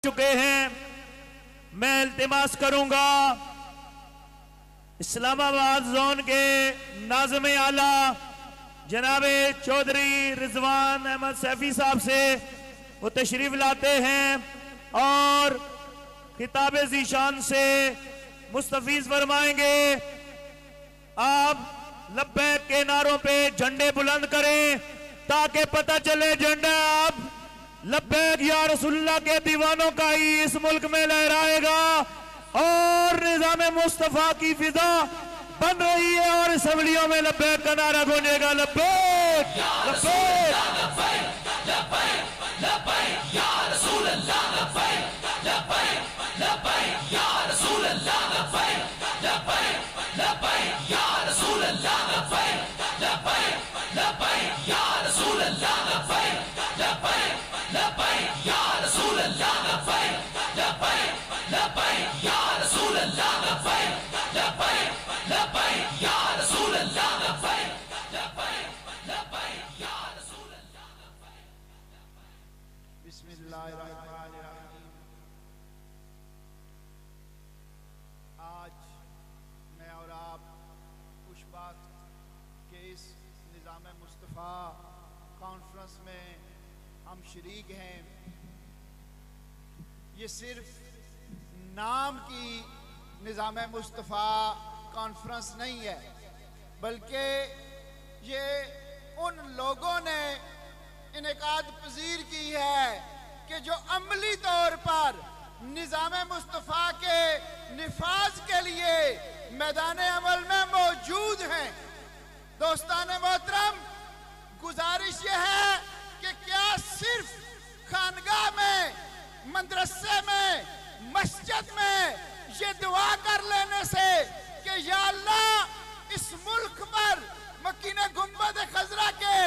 चुके हैं। मैं इल्तिमास करूंगा इस्लामाबाद जोन के नाज़िम आला जनाबे चौधरी रिजवान अहमद सैफी साहब से वो तशरीफ लाते हैं और खिताब ज़ीशान से मुस्तफीज फरमाएंगे। आप लब्बैक के नारों पे झंडे बुलंद करें ताकि पता चले झंडा आप लब्बैक या रसूलुल्लाह के दीवानों का ही इस मुल्क में लहराएगा और निज़ाम मुस्तफा की फिजा बन रही है और असम्बलियों में लब्बैक का नारा गूंजेगा। लब्बैक लब्बैक लब्बैक लब्बैक या रसूलुल्लाह, लब्बैक लब्बैक लब्बैक या रसूलुल्लाह, लब्बैक लब्बैक लब्बैक या रसूलुल्लाह, लब्बैक लब्बैक लब्बैक या रसूलुल्लाह, लब्बैक लब्बैक लब्बैक या रसूलुल्लाह, लब्बैक लब्बैक लब्बैक या रसूलुल्लाह, लब्बैक लब्बैक लब्बैक या रसूलुल्लाह, लब्बैक लब्बैक लब्बैक या रसूलुल्लाह। बिस्मिल्लाहिर्रहमानिर्रहीम। आज मैं और आप खुशबख्त के इस निज़ाम मुस्तफ़ा कॉन्फ्रेंस में हम शरीक हैं। ये सिर्फ नाम की निज़ाम मुस्तफ़ा कॉन्फ्रेंस नहीं है, बल्कि ये उन लोगों ने इनेकाद पजीर की है कि जो अमली तौर पर निज़ाम मुस्तफ़ा के निफाज के लिए मैदान अमल में मौजूद हैं। दोस्तान मोहतरम, गुजारिश ये है कि क्या सिर्फ खानगाह में, मदरसे में, मस्जिद में ये दुआ कर लेने से कि या अल्लाह इस मुल्क पर मकीने गुंबद खजरा के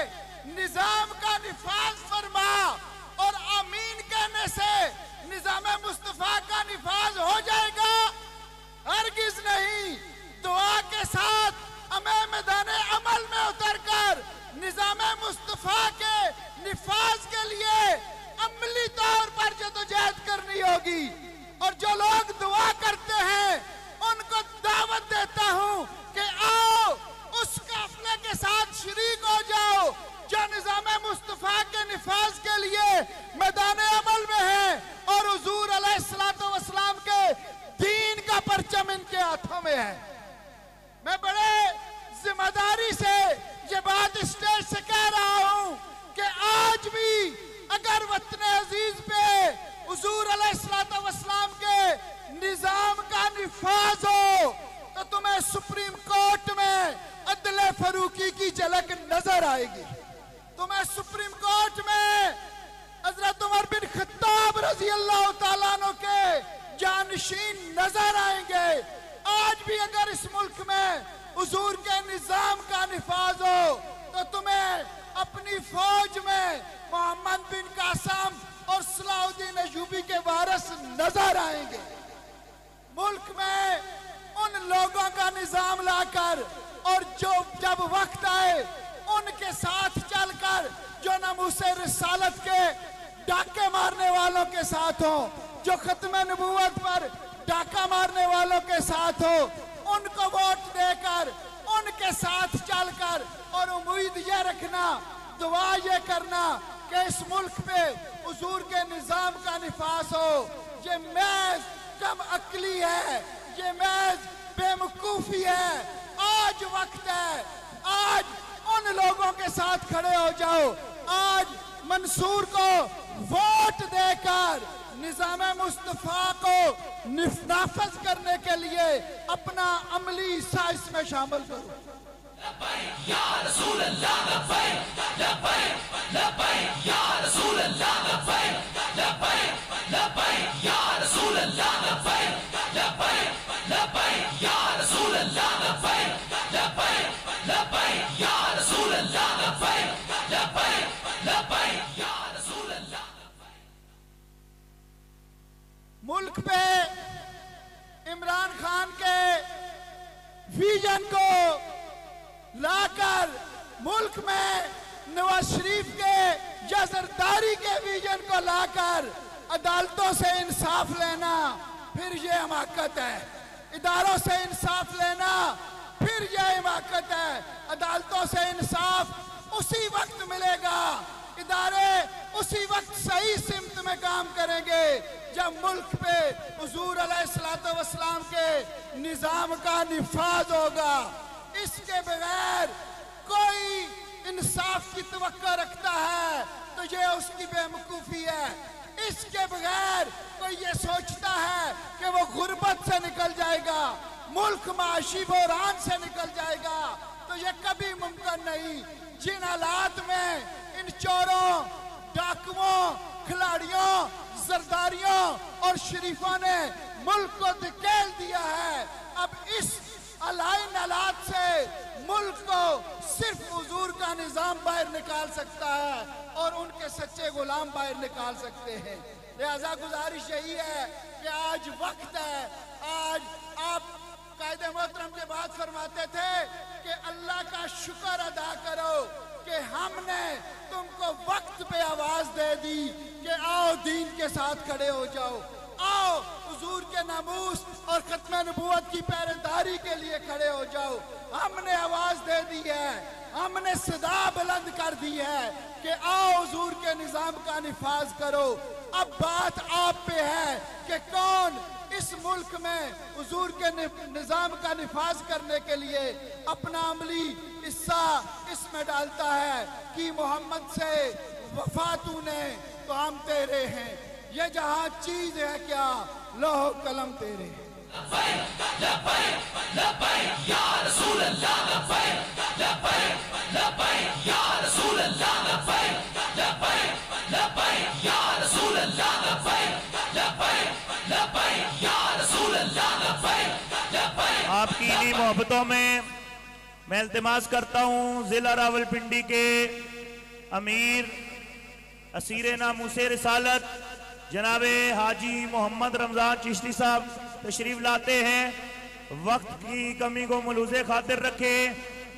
निजाम का निफाज फरमा और आमीन कहने से निजाम मुस्तफा का निफाज हो जाएगा? हरगिज नहीं। दुआ के साथ हमें मैदान अमल में उतरकर निजाम मुस्तफा के निफाज के लिए अमली तौर पर जदोजहद करनी होगी। और जो लोग दुआ करते हैं उनको दावत देता हूं कि आओ उस काफले के साथ शरीक हो जाओ जो निजाम मुस्तफा के निफाज के लिए मैदान अमल में है और हुजूर अलैहिस्सलातु वस्सलाम के दीन का परचम इनके हाथों में है। मैं बड़े जिम्मेदारी से ये बात स्टेज से कह रहा हूं कि आज भी अगर वतन अजीज पे हुजूर अलैहिस्सलातु वस्सलाम के निजाम का निफाज हो तो तुम्हें सुप्रीम कोर्ट में अदले फरूकी की झलक नजर आएगी। तुम्हें सुप्रीम कोर्ट में हजरत उमर बिन खत्ताब रजी अल्लाह तआला अन्हु के जानशीन नजर आएंगे। आज भी अगर इस मुल्क में हुजूर के निजाम का निफाज हो तो तुम्हें अपनी फौज में मोहम्मद बिन कासम और सलाहुद्दीन अयूबी के वारिस नजर आएंगे। मुल्क में उन लोगों का निजाम लाकर और जो जब वक्त आए उनके साथ चलकर जो नमूसे रिसालत के डाके मारने वालों के साथ हो, जो खत्म नबूवत पर डाका मारने वालों के साथ हो, उनको वोट देकर उनके साथ चलकर और उम्मीद ये रखना, दुआ ये करना कि इस मुल्क पे हुजूर के निजाम का निफाज हो। ये महज कम अक्ली है, ये महज बेवकूफी है। आज वक्त है, आज उन लोगों के साथ खड़े हो जाओ। आज मंसूर को वोट देकर निजाम मुस्तफा को नाफज करने के लिए अपना अमली हिस्सा इसमें शामिल करो। लब्बैक या रसूलुल्लाह, लब्बैक लब्बैक लब्बैक या रसूलुल्लाह, लब्बैक लब्बैक लब्बैक या रसूलुल्लाह, लब्बैक लब्बैक लब्बैक या रसूलुल्लाह, लब्बैक लब्बैक लब्बैक या रसूलुल्लाह, लब्बैक लब्बैक लब्बैक या रसूलुल्लाह। मुल्क पे इमरान खान के विजन को लाकर मुल्क में नवाज शरीफ के या जरदारी के विजन को लाकर अदालतों से इंसाफ लेना फिर ये हमाकत है। इदारों से इंसाफ लेना फिर ये हिमाकत है। अदालतों से इंसाफ उसी वक्त मिलेगा, इदारे उसी वक्त सही सिमत में काम करेंगे जब मुल्क पे हुजूर अलैहिस्सलातु वस्सलाम के निज़ाम का निफाज होगा। इसके बगैर कोई इंसाफ की तवक्को रखता है तो ये उसकी बेवकूफ़ी है। इसके बगैर कोई ये सोचता है कि वो गुर्बत से निकल जाएगा, मुल्क माशी बहरान से निकल जाएगा, तो ये कभी मुमकिन नहीं। जिन हालात में इन चोरों, डाकुओं, खिलाड़ियों, जरदारियों और शरीफों ने मुल्क को धकेल दिया है, अब इस अलाइन हालात से मुल्क को सिर्फ हुजूर का निजाम बाहर निकाल सकता है और उनके सच्चे गुलाम बाहर निकाल सकते हैं। लिहाजा गुजारिश यही है कि आज वक्त है, आज आप कायदे मोहतरम के बाद फरमाते थे कि अल्लाह का शुक्र अदा करो कि हमने तुमको वक्त पे आवाज दे दी कि आओ दीन के साथ खड़े हो जाओ, आओ हुजूर के नामूस और खत्म नबूवत की पहरेदारी के लिए खड़े हो जाओ। हमने आवाज दे दी है, हमने सदा बुलंद कर दी है कि आओ हुजूर के निजाम का निफाज करो। अब बात आप पे है कि कौन इस मुल्क में हुजूर के निजाम का निफाज करने के लिए अपना अमली हिस्सा इसमें डालता है कि मोहम्मद से वफा तूने तो हम तेरे हैं, ये जहां चीज है क्या लोह कलम तेरे। आपकी इन्हीं मोहब्बतों में मैं इल्तिमास करता हूँ जिला रावलपिंडी के अमीर असीरे नामूसे रिसालत जनाबे हाजी मोहम्मद रमजान चिश्ती साहब तशरीफ लाते हैं। वक्त की कमी को मलूज़े खातिर रखें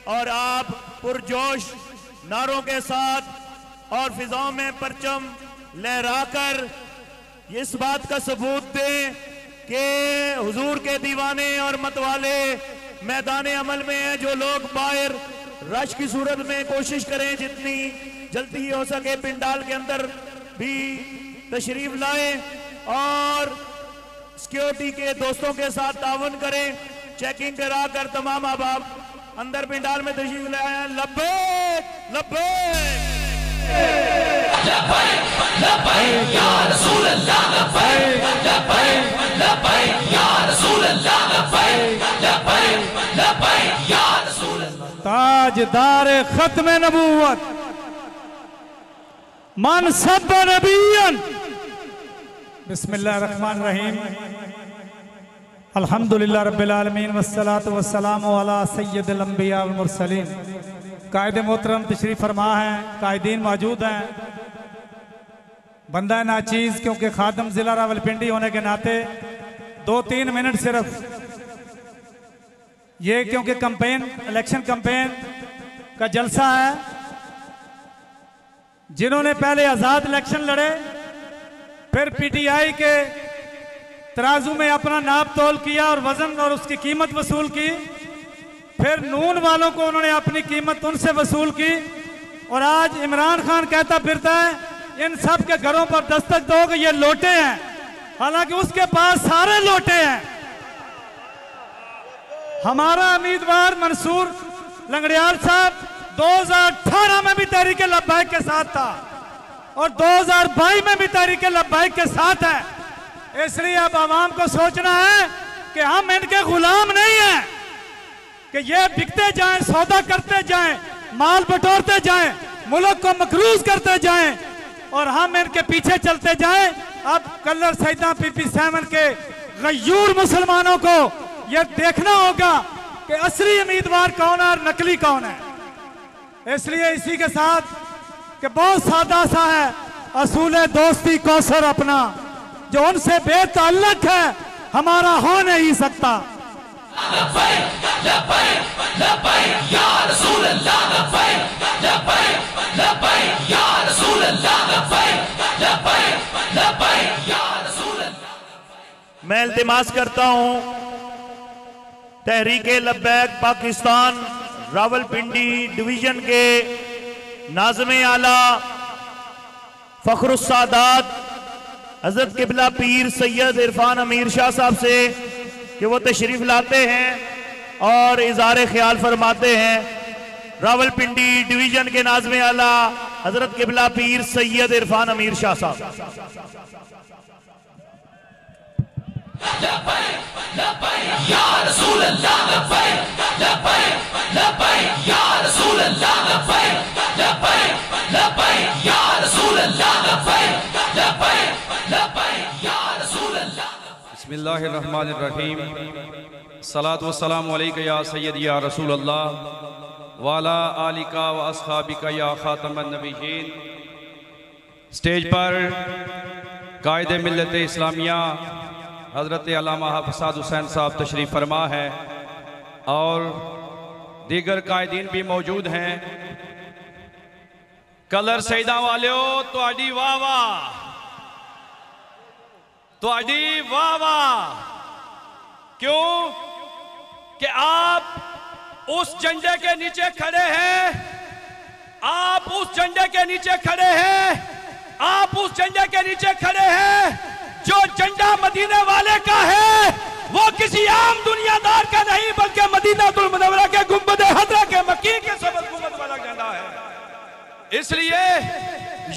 और आप पुरजोश नारों के साथ और फिजाओं में परचम लहराकर इस बात का सबूत दें कि हुजूर के दीवाने और मतवाले मैदान अमल में हैं। जो लोग बाहर रश की सूरत में कोशिश करें जितनी जल्दी हो सके पिंडाल के अंदर भी तशरीफ लाएं और सिक्योरिटी के दोस्तों के साथ तावन करें, चेकिंग करा कर तमाम अहबाब अंदर पिंडाल में तशरीफ लाए। लब्बैक लब्बैक लब्बैक या रसूल अल्लाह, लब्बैक लब्बैक लब्बैक या रसूल अल्लाह, लब्बैक लब्बैक लब्बैक या रसूल अल्लाह। ताजदार खत्म नबूवत मन सब नबीयन। बिस्मिल्लाहिर्रहमानिर्रहीम। अल्हम्दुलिल्लाह रब्बिल आलमीन वस्सलातु वस्सलामु अला सय्यिदिल अंबिया वल मुरसलीन। कायदे मोहतरम तशरीफ फरमा हैं, कायदीन मौजूद हैं। बंदा नाचीज क्योंकि खादम जिला रावलपिंडी होने के नाते 2-3 मिनट सिर्फ ये, क्योंकि कैंपेन इलेक्शन कैंपेन का जलसा है। जिन्होंने पहले आजाद इलेक्शन लड़े, फिर पीटीआई के तराजू में अपना नाप तोल किया और वजन और उसकी कीमत वसूल की, फिर नून वालों को उन्होंने अपनी कीमत उनसे वसूल की, और आज इमरान खान कहता फिरता है इन सब के घरों पर दस्तक दो कि ये लोटे हैं, हालांकि उसके पास सारे लोटे हैं। हमारा उम्मीदवार मंसूर लंगड़ियाल साहब 2018 में भी तहरीक लब्बैक के साथ था और 2022 में भी तहरीक लब्बैक के साथ है। इसलिए अब आवाम को सोचना है कि हम इनके गुलाम नहीं हैं कि ये बिकते जाएं, सौदा करते जाएं, माल बटोरते जाएं, मुल्क को मकरूज करते जाएं और हम इनके पीछे चलते जाएं। अब कलर सैयदा PP7 के गयूर मुसलमानों को यह देखना होगा कि असली उम्मीदवार कौन है और नकली कौन है। इसलिए इसी के साथ कि बहुत सादा सा है असूल दोस्ती कौसर अपना, जो उनसे बेताल्लुक है हमारा हो नहीं सकता। लब्बैक लब्बैक लब्बैक या रसूल अल्लाह, लब्बैक लब्बैक लब्बैक या रसूल अल्लाह, लब्बैक मैं इल्तिमास करता हूं तहरीके लब्बैक पाकिस्तान रावलपिंडी डिवीजन के नाज़िम आला फखरुस सादात हजरत किबला पीर सैयद इरफान अमीर शाह साहब से कि वो तशरीफ लाते हैं और इज़हार ख्याल फरमाते हैं। रावलपिंडी डिवीजन के नाज़िम आला हजरत किबला पीर सैयद इरफान अमीर शाह साहब। या रसूल अल्लाह लब्बैक लब्बैक लब्बैक या रसूल अल्लाह लब्बैक लब्बैक लब्बैक या रसूल अल्लाह लब्बैक लब्बैक लब्बैक या रसूल अल्लाह। बिस्मिल्लाहिर रहमानिर रहीम। सलातु वस्सलामु अलैका या सय्यदी या रसूल अल्लाह वाला आलिका व अस्हाबिका या खातमन नबीयीन। स्टेज पर कायदे मिल्लत इस्लामिया हज़रत अल्लामा हफ़्ज़ हुसैन साहब तशरीफ़ फरमा है और दीगर कायदीन भी मौजूद हैं। कलर सईदा वालियो तुहाडी वाह वाह, तुहाडी वाह वाह। क्यों कि आप उस झंडे के नीचे खड़े हैं, आप उस झंडे के नीचे खड़े हैं, आप उस झंडे के नीचे खड़े हैं जो झंडा मदीने वाले का है। वो किसी आम दुनियादार का नहीं बल्कि मदीनातुल मुनव्वरा के गुंबद हज़रा के मकी के सबद गुंबद वाला झंडा है। इसलिए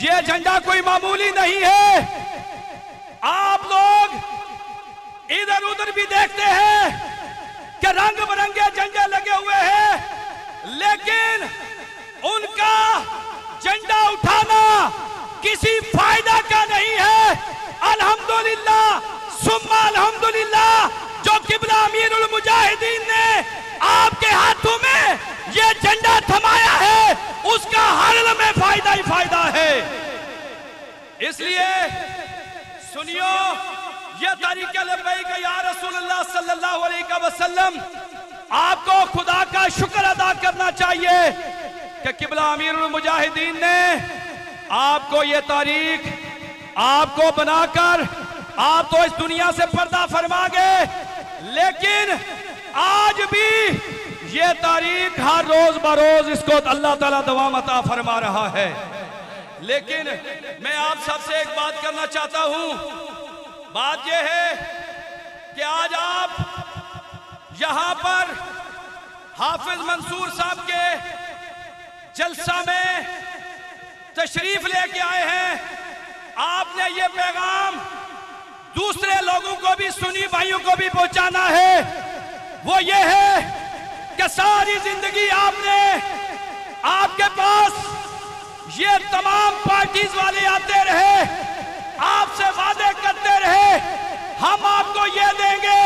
ये झंडा कोई मामूली नहीं है। आप लोग इधर उधर भी देखते हैं कि रंग बिरंगे झंडे लगे हुए हैं, लेकिन उनका झंडा उठाना किसी फायदा का नहीं है। अल्हम्दुलिल्लाह सुम्मा अल्हम्दुलिल्लाह जो किबला अमीरुल मुजाहिदीन ने आपके हाथों में ये झंडा थमाया है, उसका हर में फायदा ही फायदा है। इसलिए सुनियो, ये तरीक़े लब्बैक या रसूलुल्लाह सल्लल्लाहु अलैहि वसल्लम, आपको खुदा का शुक्र अदा करना चाहिए कि किबला अमीरुल मुजाहिदीन ने आपको ये तारीख आपको बनाकर आप तो इस दुनिया से पर्दा फरमा गए, लेकिन आज भी ये तारीख हर रोज बरोज इसको अल्लाह ताला दवाम अता फरमा रहा है। लेकिन मैं आप सबसे एक बात करना चाहता हूं। बात यह है कि आज आप यहां पर हाफिज मंसूर साहब के जलसा में तशरीफ लेके आए हैं। आपने ये पैगाम दूसरे लोगों को भी, सुन्नी भाइयों को भी पहुंचाना है। वो ये है कि सारी जिंदगी आपने, आपके पास ये तमाम पार्टीज वाले आते रहे, आपसे वादे करते रहे, हम आपको ये देंगे,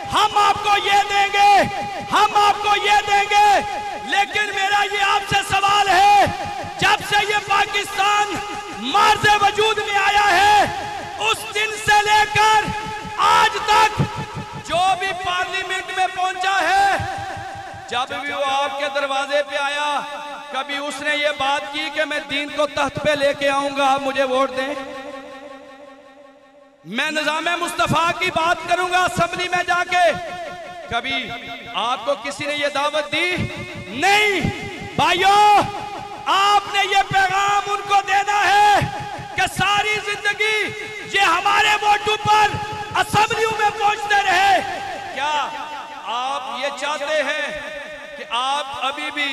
हम आपको ये देंगे, हम आपको ये देंगे। लेकिन मेरा ये आपसे सवाल है, जब से ये पाकिस्तान मार्ज़े वजूद में आया है, उस दिन से लेकर आज तक जो भी पार्लियामेंट में पहुंचा है, जब भी वो आपके दरवाजे पे आया, कभी उसने ये बात की कि मैं दीन को तख्त पे लेके आऊंगा, आप मुझे वोट दें, मैं निज़ाम मुस्तफा की बात करूंगा असेंबली में जाके? कभी आपको किसी ने ये दावत दी? नहीं। भाइयों, आपने ये पैगाम उनको देना है कि सारी जिंदगी ये हमारे वोटों पर असेंबलियों में पहुंचते रहे। क्या आप ये चाहते हैं कि आप अभी भी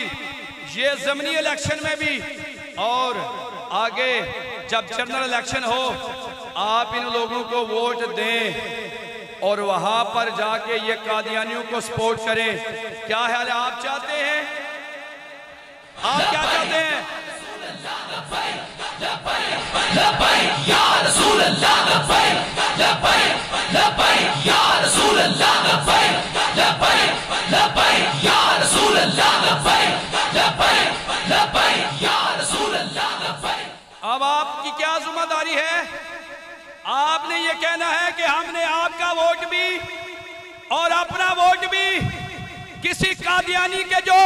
ये ज़मीनी इलेक्शन में भी और आगे जब जनरल इलेक्शन हो, आप इन लोगों को वोट दें और वहां पर जाके ये कादियानियों को सपोर्ट करें? क्या ख्याल है, आप चाहते हैं? आप क्या चाहते हैं? या रसूल अल्लाह लब्बैक लब्बैक लब्बैक या रसूल अल्लाह लब्बैक लब्बैक लब्बैक या रसूल अल्लाह लब्बैक लब्बैक लब्बैक या रसूल अल्लाह लब्बैक। अब आपकी क्या जिम्मेदारी है? आपने ये कहना है कि हमने आपका वोट भी और अपना वोट भी किसी कादियानी के जो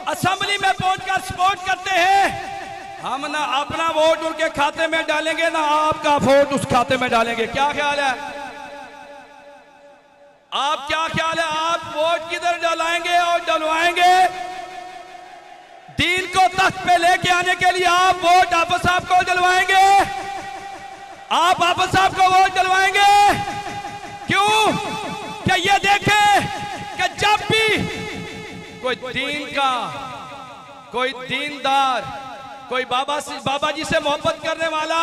असेंबली में पहुंचकर सपोर्ट करते हैं, हम ना अपना वोट उनके खाते में डालेंगे ना आपका वोट उस खाते में डालेंगे। क्या ख्याल है? आप क्या ख्याल है? आप वोट किधर डलाएंगे और डलवाएंगे? दीन को तख्त पे लेके आने के लिए आप वोट हाफिज साहब को डलवाएंगे? आप हाफिज साहब को वोट डलवाएंगे? क्यों? क्या ये देखें कि जब भी कोई दीन का, कोई दीनदार, कोई बाबा जी से मोहब्बत करने वाला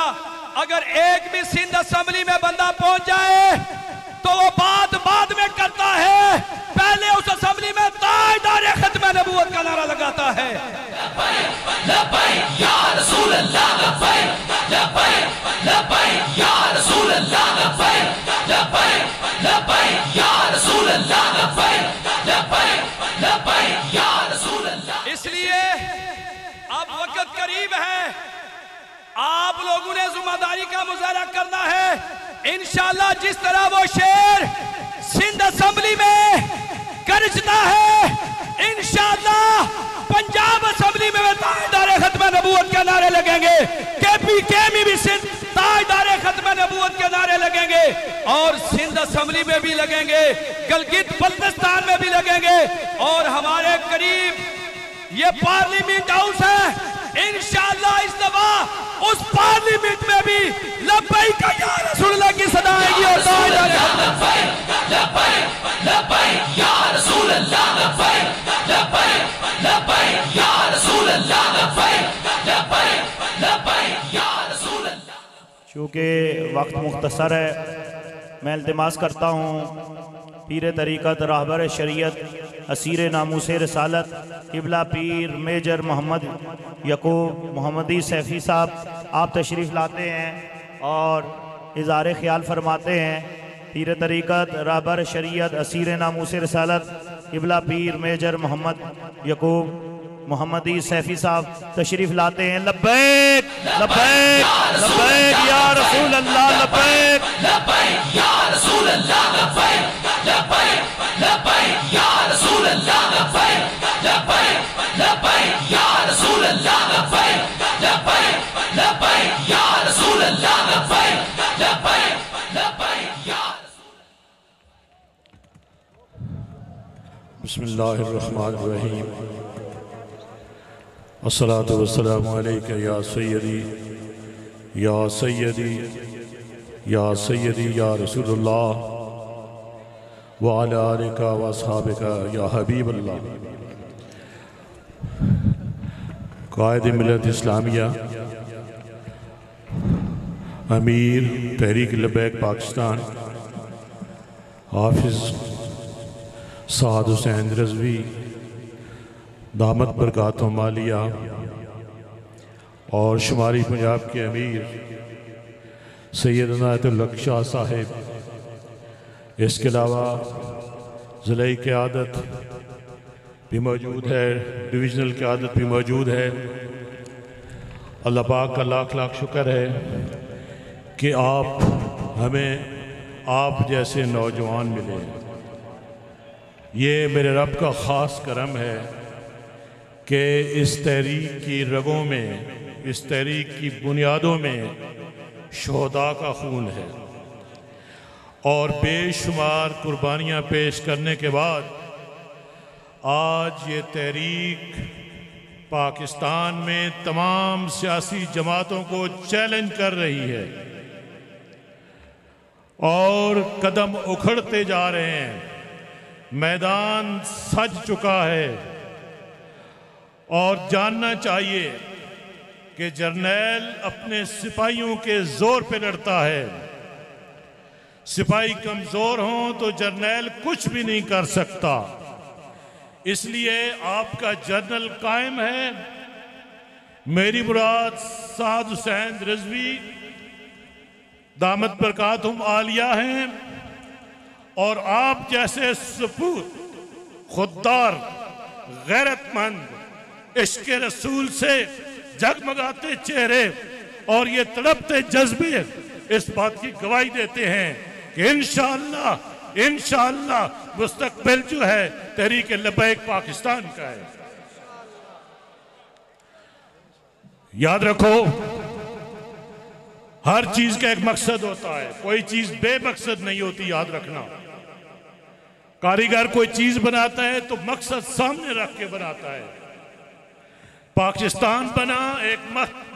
अगर एक भी सिंध असेंबली में बंदा पहुंच जाए तो वो बाद में करता है, पहले उस असेंबली में ताजदार खत्म नबूवत का नारा लगाता है। लब्बैक या रसूल अल्लाह, लब्बैक लब्बैक लब्बैक या रसूल अल्लाह, लब्बैक लब्बैक लब्बैक या रसूल अल्लाह, लब्बैक लब्बैक लब्बैक या रसूल अल्लाह। इसलिए अब वक्त करीब है, आप लोगों ने जिम्मेदारी का मुजाहरा करना है। इंशाअल्लाह जिस तरह वो शेर सिंध असेंबली में गरजता है, इंशाअल्लाह पंजाब असेंबली में ताजदार खत्म नबूवत के नारे लगेंगे, केपी भी सिंध ताजदार खत्म नबूवत के नारे लगेंगे और सिंध असेंबली में भी लगेंगे, गिलगित बल्तिस्तान में भी लगेंगे और हमारे करीब ये पार्लियामेंट हाउस है, इंशाअल्लाह इस दफा उस पार्लियामेंट में भी लब्बैक या रसूलल्लाह की सदा आएगी और लब्बैक लब्बैक लब्बैक या रसूल अल्लाह, लब्बैक लब्बैक लब्बैक या रसूल अल्लाह, लब्बैक लब्बैक लब्बैक या रसूल अल्लाह। चूँकि वक्त मुख्तसर है, मैं इल्तिमास करता हूँ पीर तरीक़त रहबर शरीयत असीर नामूस रसालत किबला पीर मेजर मोहम्मद यकूब मोहम्मदी सैफ़ी साहब आप तशरीफ़ लाते हैं और इज़हार ख्याल फरमाते हैं। पीर तरीक़त रहबर शरीयत असीर नामूस रसालत किबला पीर मेजर मोहम्मद यकूब मोहम्मदी सैफ़ी साहब तशरीफ़ लाते हैं। लब्बैक लब्बैक लब्बैक या रसूल अल्लाह, लब्बैक लब्बैक या रसूल अल्लाह, लब्बैक लब्बैक लब्बैक या रसूल अल्लाह, लब्बैक लब्बैक लब्बैक या रसूल अल्लाह, लब्बैक लब्बैक लब्बैक या रसूल अल्लाह, लब्बैक लब्बैक लब्बैक या बिस्मिल्लाहिर्रहमानिर्रहीम। अस्सलातु वस्सलामु अलैका या सय्यदी या सय्यदी या सय्यदी या रसूलुल्लाह व अला आलिका व अस्हाबिका या हबीबल्लाह। कायद मिल्लत इस्लामिया अमीर तहरीक लब्बैक पाकिस्तान हाफिज़ साद हुसैन रज़वी दामत बरकातुहुम आलिया और शुमारी पंजाब के अमीर सैयदना अतुल्लक शाह साहिब, इसके अलावा ज़िले क़यादत भी मौजूद है, डिविज़नल क़यादत भी मौजूद है। अल्लाह पाक का लाख लाख शुक्र है कि हमें आप जैसे नौजवान मिले। ये मेरे रब का ख़ास करम है कि इस तहरीक की रगों में, इस तहरीक की बुनियादों में शोहदा का खून है और बेशुमार कुर्बानियाँ पेश करने के बाद आज ये तहरीक पाकिस्तान में तमाम सियासी जमातों को चैलेंज कर रही है और कदम उखड़ते जा रहे हैं। मैदान सज चुका है और जानना चाहिए कि जर्नैल अपने सिपाहियों के जोर पे लड़ता है। सिपाही कमजोर हों तो जर्नैल कुछ भी नहीं कर सकता, इसलिए आपका जर्नल कायम है। मेरी मुराद साद हुसैन रिजवी दामत बरकातुहुम आलिया हैं और आप जैसे सपूत, खुददार, गैरतमंद, इश्क रसूल से जगमगाते चेहरे और ये तड़पते जज्बे इस बात की गवाही देते हैं कि इंशाअल्लाह मुस्तकबिल जो है तहरीक लब्बैक पाकिस्तान का है। याद रखो, हर चीज का एक मकसद होता है, कोई चीज बेमकसद नहीं होती, याद रखना। कारीगर कोई चीज बनाता है तो मकसद सामने रख के बनाता है। पाकिस्तान बना, एक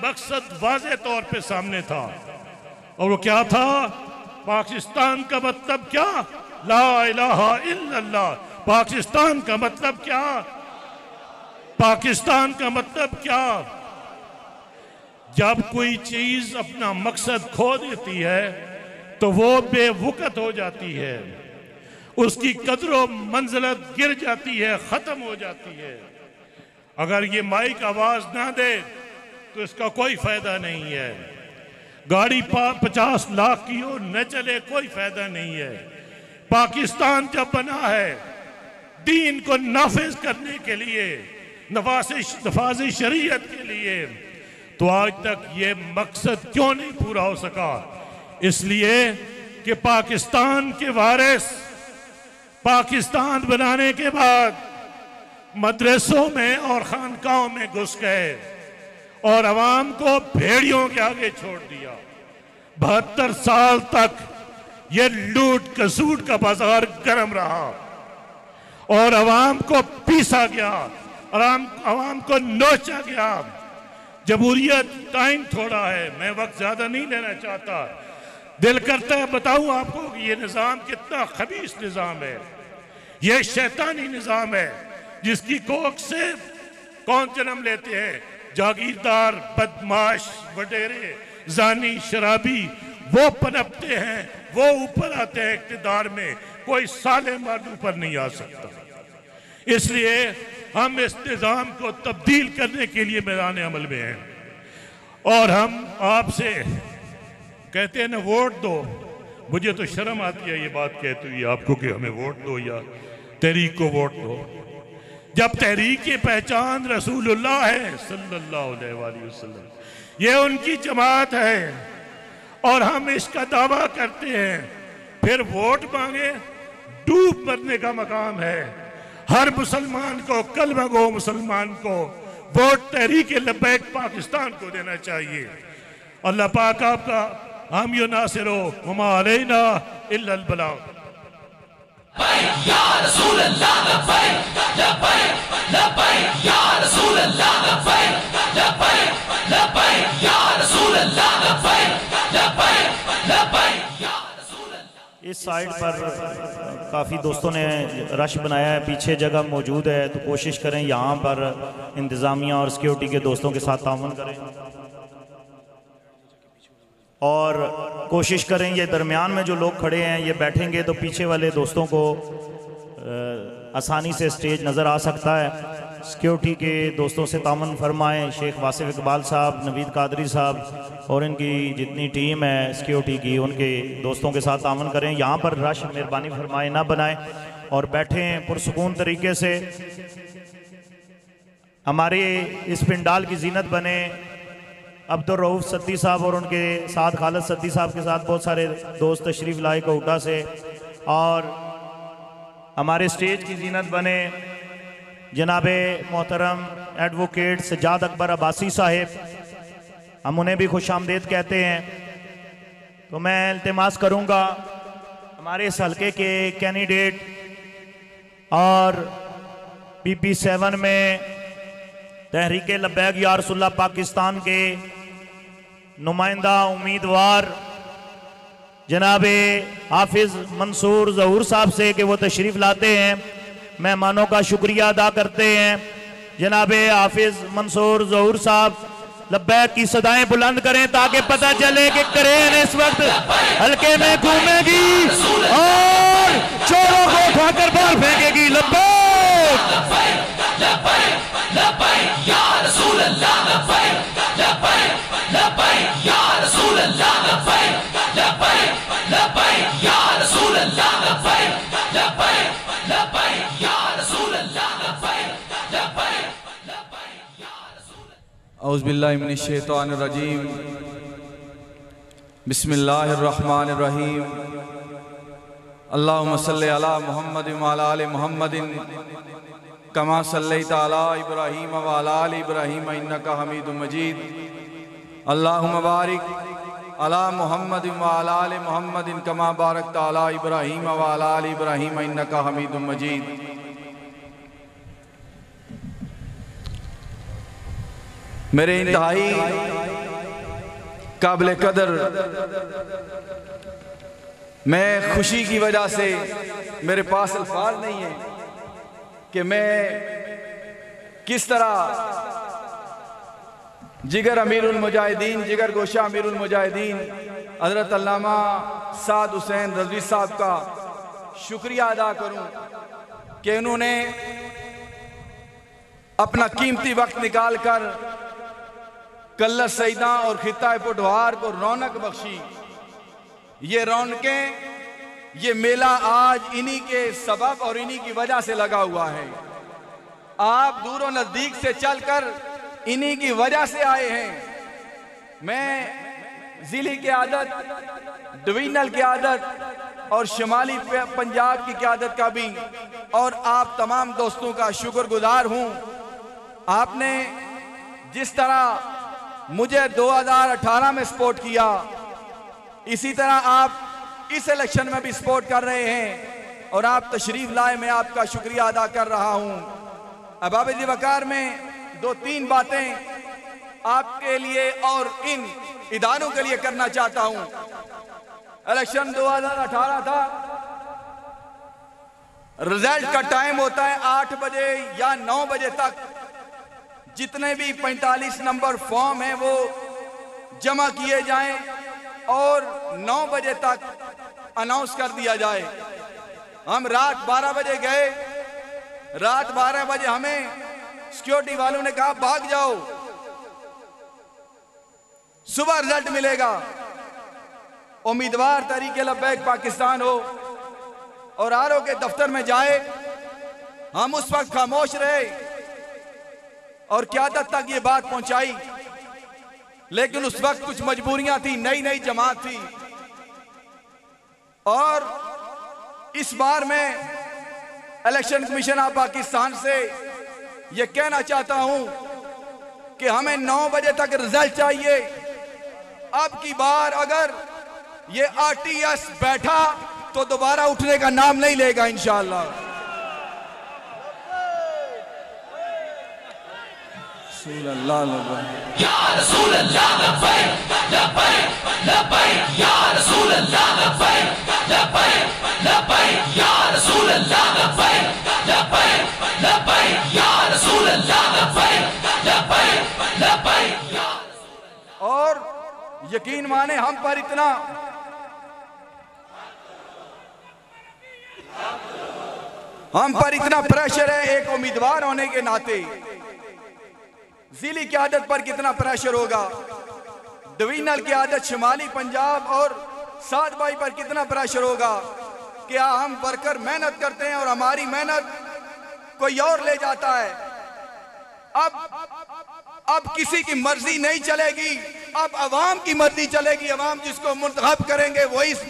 मकसद वाज़े तौर पे सामने था, और वो क्या था? पाकिस्तान का मतलब क्या? ला इलाहा इल्लल्लाह। पाकिस्तान का मतलब क्या? पाकिस्तान का मतलब क्या? जब कोई चीज अपना मकसद खो देती है तो वो बेवकत हो जाती है, उसकी कदर मंजिलत गिर जाती है, खत्म हो जाती है। अगर ये माइक आवाज ना दे तो इसका कोई फायदा नहीं है। गाड़ी 50 लाख की हो न चले, कोई फायदा नहीं है। पाकिस्तान जब बना है दीन को नाफिज करने के लिए, नफाज शरीयत के लिए, तो आज तक ये मकसद क्यों नहीं पूरा हो सका? इसलिए कि पाकिस्तान के वारिस पाकिस्तान बनाने के बाद मदरसों में और खानकाहों में घुस गए और अवाम को भेड़ियों के आगे छोड़ दिया। 72 साल तक ये लूट कसूट का बाजार गर्म रहा और अवाम को पीसा गया, अवाम को नोचा गया। जमहूरियत टाइम थोड़ा है, मैं वक्त ज्यादा नहीं लेना चाहता। दिल करता है बताऊं आपको कि ये निज़ाम कितना खबीस निज़ाम है। ये शैतानी निज़ाम है जिसकी कोख से कौन जन्म लेते हैं? जागीरदार, बदमाश, वडेरे, जानी, शराबी, वो पनपते हैं, वो ऊपर आते हैं इक़्तिदार में। कोई साले मर्द ऊपर नहीं आ सकता। इसलिए हम इस निज़ाम को तब्दील करने के लिए मैदान अमल में हैं और हम आपसे कहते हैं ना वोट दो। मुझे तो शर्म आती है ये बात कहते हुए आपको कि हमें वोट दो या तहरीक को वोट दो, जब तहरीक की पहचान रसूलुल्लाह है सल्लल्लाहु अलैहि वसल्लम, ये उनकी जमात है और हम इसका दावा करते हैं। फिर वोट मांगे, डूब मरने का मकाम है। हर मुसलमान को, कलमा गो मुसलमान को वोट तहरीक लब्बैक पाकिस्तान को देना चाहिए। अल्लाह पाक आपका हामी नासिरो वमा अलैना इल्लल बलाग। या रसूल अल्लाह लब्बैक लब्बैक लब्बैक या रसूल अल्लाह लब्बैक लब्बैक लब्बैक या रसूल अल्लाह लब्बैक लब्बैक लब्बैक या रसूल अल्लाह। इस साइड पर काफ़ी दोस्तों ने रश बनाया है, पीछे जगह मौजूद है, तो कोशिश करें यहाँ पर इंतज़ामिया और सिक्योरिटी के दोस्तों के साथ ताउन करें और कोशिश करें ये दरमियान में जो लोग खड़े हैं ये बैठेंगे तो पीछे वाले दोस्तों को आसानी से स्टेज नज़र आ सकता है। सिक्योरिटी के दोस्तों से तामन फरमाएं, शेख वासिफ इकबाल साहब, नवीद कादरी साहब और इनकी जितनी टीम है सिक्योरिटी की, उनके दोस्तों के साथ तामन करें। यहाँ पर रश मेहरबानी फरमाएं ना बनाएं और बैठें पुरसुकून तरीके से। हमारे इस पिंडाल की जीनत बने अब्दुल रऊफ सत्ती साहब और उनके साथ खालिद सत्ती साहब के साथ बहुत सारे दोस्त तशरीफ़ लाए कोटा से, और हमारे स्टेज की जीनत बने जनाबे मोहतरम एडवोकेट सज्जाद अकबर अब्बासी साहिब, हम उन्हें भी खुश आमदीद कहते हैं। तो मैं इल्तिमास करूँगा हमारे इस हल्के के कैंडिडेट और PP7 में तहरीक लब्बैक या रसूलुल्लाह पाकिस्तान के नुमाइंदा उम्मीदवार जनाबे हाफिज मंसूर ज़हूर साहब से कि वो तशरीफ़ लाते हैं, मेहमानों का शुक्रिया अदा करते हैं। जनाबे हाफिज मंसूर ज़हूर साहब लब्बैक की सदाएं बुलंद करें ताकि पता चले कि क्रेन इस वक्त हल्के में घूमेगी और चोरों को उठाकर बाहर फेंकेगी। लब्बैक लब्बैक लब्बैक या रसूल अल्लाह लब्बैक लब्बैक लब्बैक या रसूल अल्लाह लब्बैक लब्बैक लब्बैक या रसूल अल्लाह लब्बैक लब्बैक लब्बैक या रसूल अल्लाह लब्बैक लब्बैक लब्बैक या रसूल। औज़ु बिल्लाहि मिनश शैतानिर रजीम, बिस्मिल्लाहिर रहमानिर रहीम। अल्लाहुम्मा सल्लि अला मुहम्मद व अला आलि मुहम्मदिन कमा सल्लैता अला इब्राहीम व अला आलि इब्राहीम इन्नका हमीदुम मजीद। अल्लाहुम्मा बारिक अला मुहम्मद व अला आलि मुहम्मदिन कमा बारकता अला इब्राहीम व अला आलि इब्राहीम इन्नका हमीदुम मजीद। मेरे इंतहाई काबिल कदर, मैं खुशी की वजह से मेरे पास अल्फाज नहीं है कि मैं किस तरह जिगर अमीरुल मुजाहिदीन, जिगर गोशा अमीरुल मुजाहिदीन हज़रत अल्लामा साद हुसैन रज़वी साहब का शुक्रिया अदा करूं कि उन्होंने अपना कीमती वक्त निकाल कर कल्लर सईदा और खित्ता पुटवार को रौनक बख्शी। ये रौनकें, ये मेला आज इन्हीं के सबब और इन्हीं की वजह से लगा हुआ है। आप दूरों नजदीक से चलकर इन्हीं की वजह से आए हैं। मैं जिले की आदत, डिवीजनल की आदत और शुमाली पंजाब की क़यादत का भी और आप तमाम दोस्तों का शुक्रगुजार हूं। आपने जिस तरह मुझे 2018 में सपोर्ट किया, इसी तरह आप इस इलेक्शन में भी सपोर्ट कर रहे हैं और आप तशरीफ लाए, मैं आपका शुक्रिया अदा कर रहा हूं। अहबाब ज़िवकार में 2-3 बातें आपके लिए और इन इदारों के लिए करना चाहता हूं। इलेक्शन 2018 था, रिजल्ट का टाइम होता है 8 बजे या 9 बजे तक। जितने भी 45 नंबर फॉर्म हैं वो जमा किए जाएं और 9 बजे तक अनाउंस कर दिया जाए। हम रात 12 बजे गए, रात 12 बजे हमें सिक्योरिटी वालों ने कहा भाग जाओ, सुबह रिजल्ट मिलेगा। उम्मीदवार तहरीक लब्बैक पाकिस्तान हो और आरओ के दफ्तर में जाए, हम उस वक्त खामोश रहे और क़यादत तक ये बात पहुंचाई, लेकिन उस वक्त कुछ मजबूरियां थी, नई नई जमात थी। और इस बार मैं इलेक्शन कमीशन ऑफ पाकिस्तान से ये कहना चाहता हूं कि हमें 9 बजे तक रिजल्ट चाहिए। अब की बार अगर ये आरटीएस बैठा तो दोबारा उठने का नाम नहीं लेगा इंशाअल्लाह। या रसूल अल्लाह लब्बैक लब्बैक लब्बैक या रसूल अल्लाह लब्बैक लब्बैक लब्बैक या रसूल अल्लाह लब्बैक लब्बैक लब्बैक या रसूल अल्लाह लब्बैक लब्बैक लब्बैक। और यकीन माने हम पर इतना प्रेशर है एक उम्मीदवार होने के नाते। जिले की आदत पर कितना प्रेशर होगा, डिवीजनल की आदत शुमाली पंजाब और साद भाई पर कितना प्रेशर होगा। क्या हम वर्कर मेहनत करते हैं और हमारी मेहनत कोई और ले जाता है। अब किसी की मर्जी नहीं चलेगी, अब अवाम की मर्जी चलेगी। अवाम जिसको मुंतखब करेंगे वही इस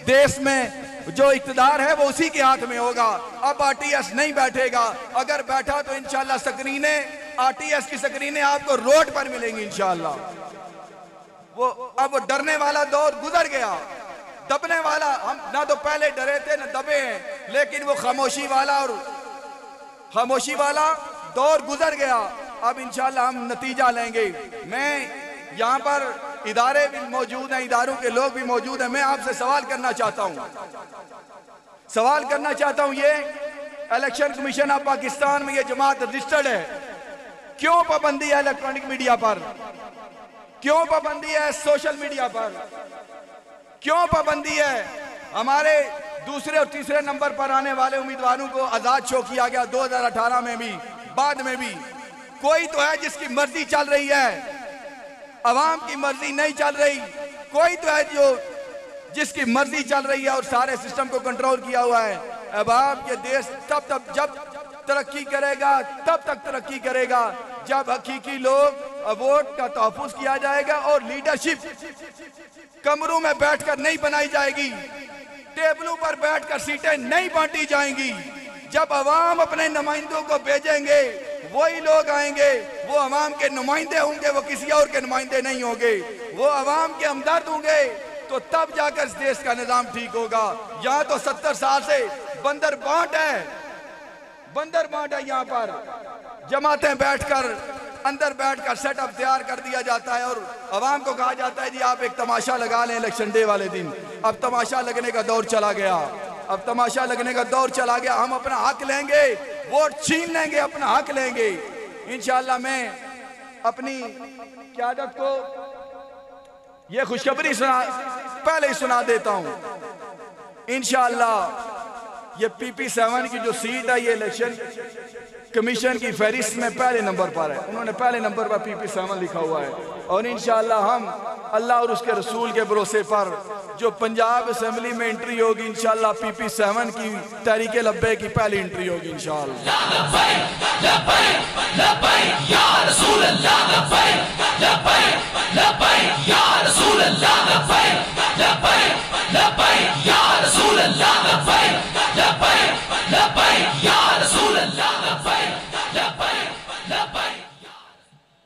देश में जो इक़्तिदार है वो उसी के हाथ में होगा। अब आरटीएस नहीं बैठेगा, अगर बैठा तो इंशाअल्लाह स्क्रीनें, आरटीएस की स्क्रीनें आपको रोड पर मिलेंगी इंशाअल्लाह। अब वो डरने वाला दौर गुजर गया, दबने वाला हम ना तो पहले डरे थे ना दबे हैं, लेकिन वो खामोशी वाला दौर गुजर गया। अब इंशाअल्लाह हम नतीजा लेंगे। मैं यहाँ पर इदारे भी मौजूद हैं, इदारों के लोग भी मौजूद हैं। मैं आपसे सवाल करना चाहता हूँ ये इलेक्शन कमीशन ऑफ पाकिस्तान में ये जमात रजिस्टर्ड है, क्यों पाबंदी है इलेक्ट्रॉनिक मीडिया पर, क्यों पाबंदी है सोशल मीडिया पर, क्यों पाबंदी है। हमारे दूसरे और तीसरे नंबर पर आने वाले उम्मीदवारों को आजाद शो किया गया 2018 में भी, बाद में भी। कोई तो है जिसकी मर्जी चल रही है, अवाम की मर्जी नहीं चल रही। कोई तो है जो जिसकी मर्जी चल रही है और सारे सिस्टम को कंट्रोल किया हुआ है। अब ये देश जब तरक्की करेगा, तब तक तरक्की करेगा जब हकीकी लोग वोट का तहफ़्फ़ुज़ किया जाएगा और लीडरशिप कमरों में बैठकर नहीं बनाई जाएगी, टेबलों पर बैठकर सीटें नहीं बांटी जाएंगी। जब अवाम अपने नुमाइंदों को भेजेंगे वही लोग आएंगे, वो अवाम के नुमाइंदे होंगे, वो किसी और के नुमाइंदे नहीं होंगे, वो अवाम के हमदर्द होंगे, तो तब जाकर इस देश का निजाम ठीक होगा। यहाँ तो 70 साल से बंदर बांट है, बंदर बांट है। यहाँ पर जमातें बैठकर अंदर बैठकर सेटअप तैयार कर दिया जाता है और अवाम को कहा जाता है जी आप एक तमाशा लगा लें इलेक्शन डे वाले दिन। अब तमाशा लगने का दौर चला गया, अब तमाशा लगने का दौर चला गया। हम अपना हक लेंगे, वोट छीन लेंगे, अपना हक लेंगे इंशाअल्लाह। मैं अपनी क़यादत को ये खुशखबरी पहले ही सुना देता हूं, इंशाअल्लाह ये PP7 की जो सीट है ये इलेक्शन कमीशन की फहरिस्त में पहले नंबर पर है। उन्होंने पहले नंबर पर PP7 लिखा हुआ है और इंशाअल्लाह हम अल्लाह और उसके रसूल के भरोसे पर जो पंजाब असेंबली में एंट्री होगी इंशाअल्लाह PP7 की तहरीक लब्बे की पहली एंट्री होगी इंशाअल्लाह।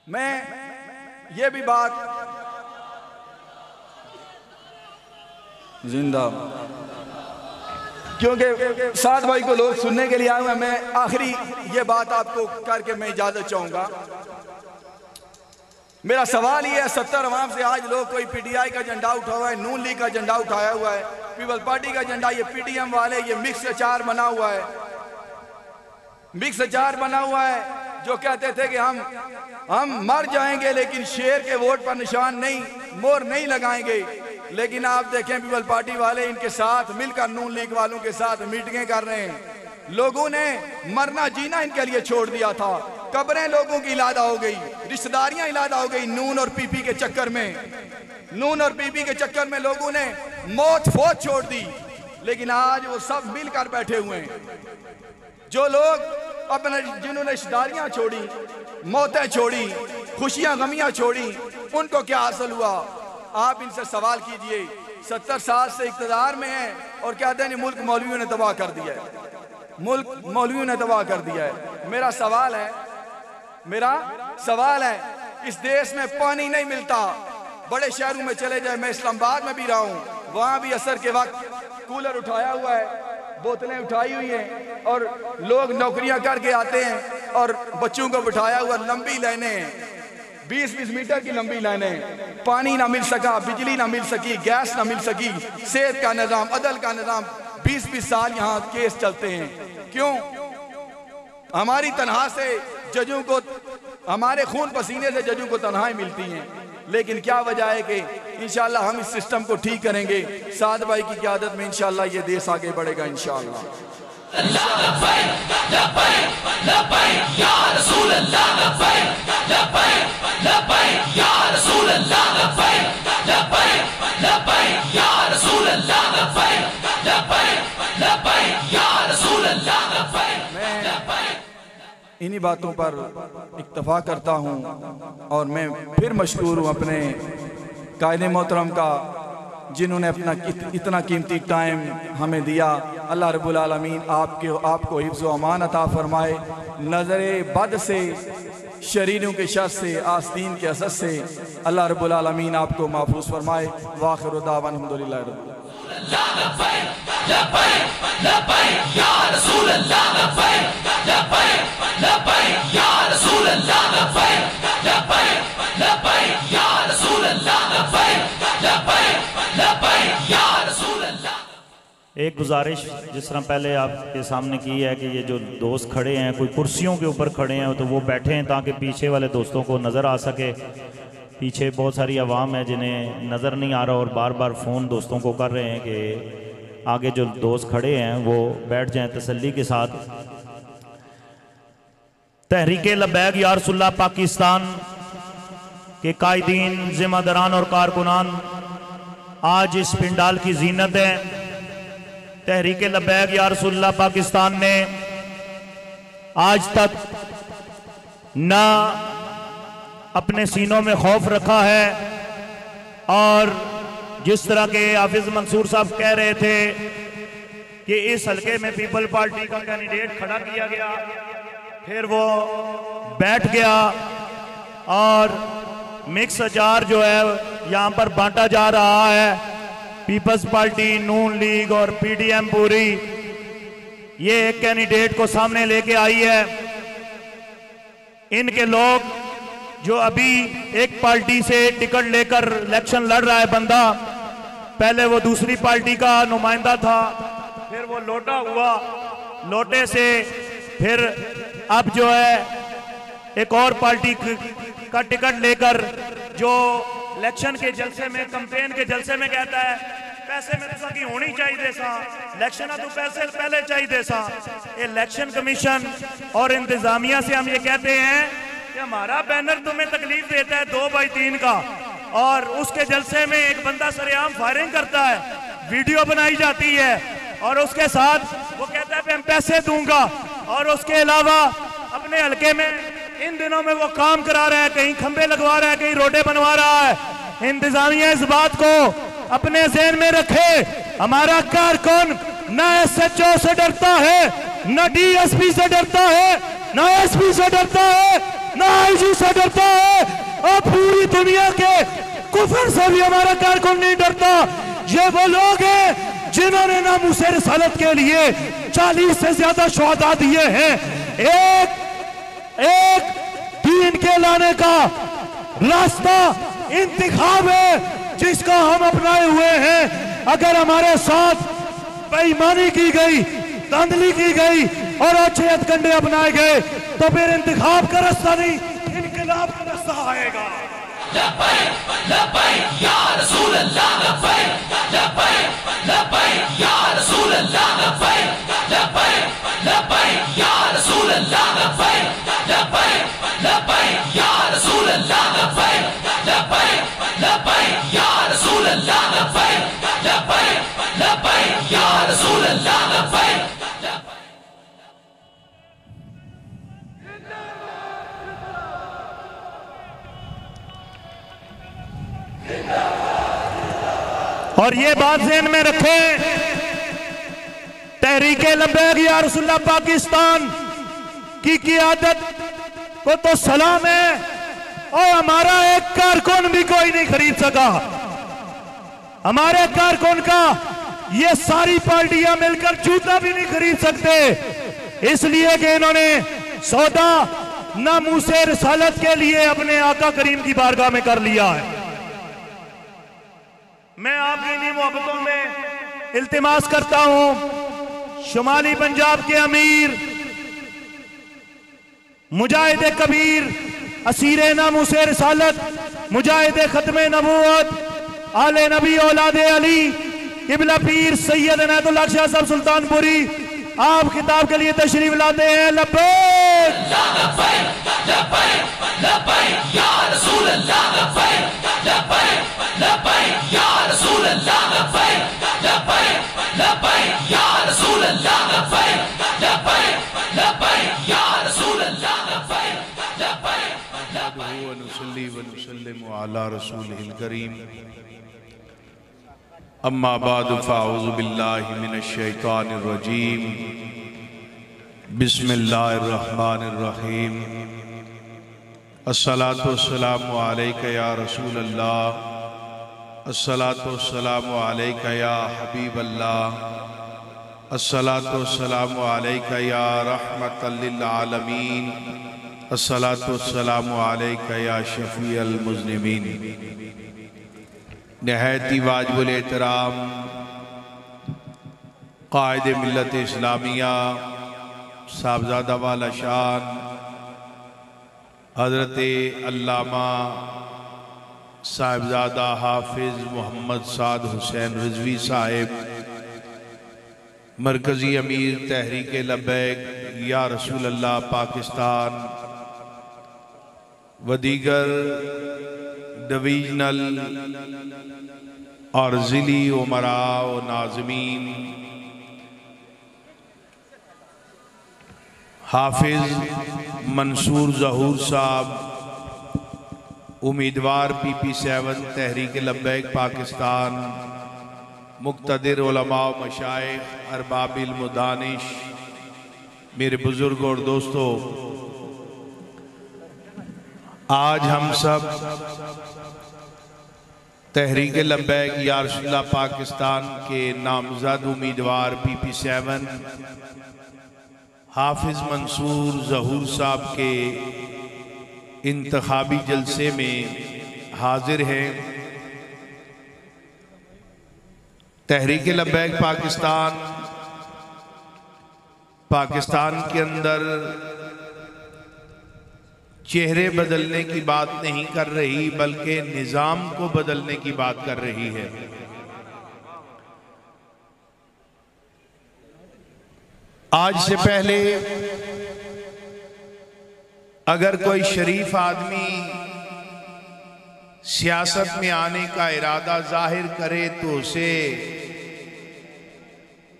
मैं ये भी बात जिंदा, क्योंकि साथ भाई को लोग सुनने के लिए आए हुए, मैं आखिरी ये बात आपको करके मैं इजाजत चाहूंगा। मेरा सवाल ये है, 70 अवाम से आज लोग कोई PTI का झंडा उठा हुआ है, नून लीग का झंडा उठाया हुआ है, पीपल पार्टी का झंडा, ये PTM वाले ये मिक्स अचार बना हुआ है, मिक्स अचार बना हुआ है, जो कहते थे कि हम मर जाएंगे लेकिन शेर के वोट पर निशान नहीं, मोहर नहीं लगाएंगे। लेकिन आप देखें पीपल पार्टी वाले इनके साथ मिलकर नून लीग वालों के साथ मीटिंगें कर रहे हैं। लोगों ने मरना जीना इनके लिए छोड़ दिया था, कब्रें लोगों की इलादा हो गई, रिश्तेदारियां इलादा हो गई नून और PP के चक्कर में, नून और PP के चक्कर में लोगों ने मौत फौत छोड़ दी। लेकिन आज वो सब मिलकर बैठे हुए हैं। जो लोग अपने जिन्होंने रिश्तेदारियां छोड़ी, मौतें छोड़ी, खुशियां गमियां छोड़ी, उनको क्या हासिल हुआ? आप इनसे सवाल कीजिए। 70 साल से इक़्तिदार में है और कहते हैं मुल्क मौलवियों ने तबाह कर दिया है, मुल्क मौलवियों ने तबाह कर दिया है। मेरा सवाल है इस देश में पानी नहीं मिलता। बड़े शहरों में चले जाए, मैं इस्लामाबाद में भी रहा हूँ, वहाँ भी असर के वक्त कूलर उठाया हुआ है, बोतलें उठाई हुई हैं और लोग नौकरियां करके आते हैं और बच्चों को बिठाया हुआ, लंबी लाइनें हैं, 20-20 मीटर की लंबी लाइनें। पानी ना मिल सका, बिजली ना मिल सकी, गैस ना मिल सकी, सेहत का निज़ाम, अदल का निज़ाम, 20-20 साल यहाँ केस चलते हैं। क्यों? हमारी तनहा से जजों को, हमारे खून पसीने से जजों को तनहाई मिलती हैं। लेकिन क्या वजह है कि इंशाअल्लाह हम इस सिस्टम को ठीक करेंगे। साद भाई की क़यादत में इंशाअल्लाह ये देश आगे बढ़ेगा इंशाअल्लाह। इन्हीं बातों पर इक्तफा करता हूँ और मैं फिर मशकूर हूँ अपने कायदे मोहतरम का, जिन्होंने अपना इतना कीमती टाइम हमें दिया। अल्लाह रब्बुल आलमीन आपको हिफ्ज़ व अमान अता फरमाए, नज़रे बद से, शरीरों के शर से, आस्तीन के असर से अल्लाह रब्बुल आलमीन आपको महफूज फरमाए। वाखिर दावाना अल्हम्दुलिल्लाह रब्बिल एक गुजारिश जिस तरह पहले आपके सामने की है कि ये जो दोस्त खड़े हैं कोई कुर्सियों के ऊपर खड़े हैं तो वो बैठे हैं ताकि पीछे वाले दोस्तों को नज़र आ सके। पीछे बहुत सारी आवाम है जिन्हें नज़र नहीं आ रहा और बार बार फ़ोन दोस्तों को कर रहे हैं कि आगे जो दोस्त खड़े हैं वो बैठ जाएं तसल्ली के साथ। तहरीक लब्बैक या रसूलुल्लाह पाकिस्तान के कायदीन, जिम्मेदारान और कारकुनान आज इस पिंडाल की जीनत है। तहरीक लब्बैक या रसूलुल्लाह पाकिस्तान ने आज तक ना अपने सीनों में खौफ रखा है और जिस तरह के हाफिज मंसूर साहब कह रहे थे कि इस हलके में पीपल पार्टी का कैंडिडेट खड़ा किया गया, फिर वो बैठ गया और मिक्स अचार जो है यहाँ पर बांटा जा रहा है। पीपल्स पार्टी, नून लीग और पीडीएम पूरी ये एक कैंडिडेट को सामने लेके आई है। इनके लोग जो अभी एक पार्टी से टिकट लेकर इलेक्शन लड़ रहा है बंदा, पहले वो दूसरी पार्टी का नुमाइंदा था, फिर वो लोटा हुआ, लोटे से फिर अब जो है एक और पार्टी का टिकट लेकर जो इलेक्शन के जलसे में, कैंपेन के जलसे में कहता है पैसे में तो की होनी चाहिए सा, इलेक्शन तो पैसे पहले चाहिए सा। इलेक्शन कमीशन और इंतजामिया से हम ये कहते हैं कि हमारा बैनर तुम्हें तकलीफ देता है 2x3 का, और उसके जलसे में एक बंदा सरेआम फायरिंग करता है, वीडियो बनाई जाती है और उसके साथ वो कहता है मैं पैसे दूंगा, और उसके अलावा अपने हलके में इन दिनों में वो काम करा रहा है, कहीं खंबे लगवा रहा है, कहीं रोडे बनवा रहा है। इंतजामिया इस बात को अपने ज़हन में रखे, हमारा कारकुन न SHO से डरता है, न DSP से डरता है, न SP से डरता है, न IG से डरता है, और पूरी दुनिया के कुफर से भी हमारा कारकुन नहीं डरता। ये वो लोग हैं जिन्होंने नामूसे रिसालत के लिए 40 से ज्यादा शहादत दिए हैं। एक दीन के लाने का रास्ता इंतखाब है जिसका हम अपनाए हुए हैं। अगर हमारे साथ बेईमानी की गई, धांधली की गई और अच्छे हथकंडे अपनाए गए तो फिर इंतखाब का रास्ता नहीं, इनकलाब का रास्ता आएगा। लब्बैक लब्बैक या रसूल अल्लाह, लब्बैक लब्बैक लब्बैक या रसूल अल्लाह, लब्बैक लब्बैक लब्बैक या रसूल अल्लाह, लब्बैक लब्बैक लब्बैक या रसूल अल्लाह, लब्बैक लब्बैक लब्बैक या रसूल अल्लाह, लब्बैक लब्बैक लब्बैक या रसूल अल्लाह, लब्बैक। और ये बात ज़हन में रखें, तहरीके लब्बैक या रसूलुल्लाह पाकिस्तान की क़ियादत को तो सलाम है, और हमारा एक कारकुन भी कोई नहीं खरीद सका। हमारे कारकुन का ये सारी पार्टियां मिलकर जूता भी नहीं खरीद सकते, इसलिए कि इन्होंने सौदा नामूसे रिसालत के लिए अपने आका करीम की बारगाह में कर लिया है। मैं आपकी इन्हीं मोहब्बतों में इल्तिमास करता हूं, शुमाली पंजाब के अमीर मुजाहिद कबीर, असीरे नामूसे रिसालत, मुजाहिद खत्मे नबूवत, आले नबी औलादे अली, किबला पीर सैयद इनायतुल्लाह शाह साहब सुल्तानपुरी, आप खिताब के लिए तशरीफ लाते हैं। लब्बैक लब्बैक लब्बैक लब्बैक या रसूल अल्लाह, लब्बैक लब्बैक लब्बैक या रसूल अल्लाह, लब्बैक लब्बैक लब्बैक या रसूल अल्लाह, लब्बैक लब्बैक लब्बैक या रसूल अल्लाह, लब्बैक लब्बैक लब्बैक व नुसल्ली व नुसल्लिमु अला रसूलिल करीम। अम्मा बाद फ़अऊज़ु बिल्लाहि मिनश शैतानिर रजीम। बिस्मिल्लाहिर रहमानिर रहीम। अस्सलातु वस्सलामु अलैका या रसूल अल्लाह, अस्सलातु वस्सलामु अलैका या हबीब अल्लाह, अस्सलातु वस्सलामु अलैका या रहमतल लिल आलमीन, अस्सलातु वस्सलामु अलैका या शफीअल मुज़निमीन। नहायती वाजिबुल एहतराम कायदे मिल्लत इस्लामिया साहबजादा वाला शान हज़रत अल्लामा साहिबजादा हाफिज़ मोहम्मद साद हुसैन रिजवी साहिब, मरकज़ी अमीर तहरीक लब्बैक या रसूल अल्लाह पाकिस्तान व दीगर डिवीजनल और ज़िली उमरा व नाज़मीन, हाफिज़ मंसूर ज़हूर साहब, उम्मीदवार PP7 तहरीक लब्बैक पाकिस्तान, मुक़्तदिर उलमा व मशाइख, अरबाबिल मुदानिश, मेरे बुजुर्ग और दोस्तों, आज हम सब तहरीक लब्बैक या रसूलुल्लाह पाकिस्तान के नामजद उम्मीदवार PP7 हाफिज मंसूर ज़हूर साहब के इंतखाबी जलसे में हाजिर हैं। तहरीक लब्बैक पाकिस्तान के अंदर चेहरे बदलने की बात नहीं कर रही, बल्कि निज़ाम को बदलने की बात कर रही है। आज से पहले अगर कोई शरीफ आदमी सियासत में आने का इरादा जाहिर करे तो उसे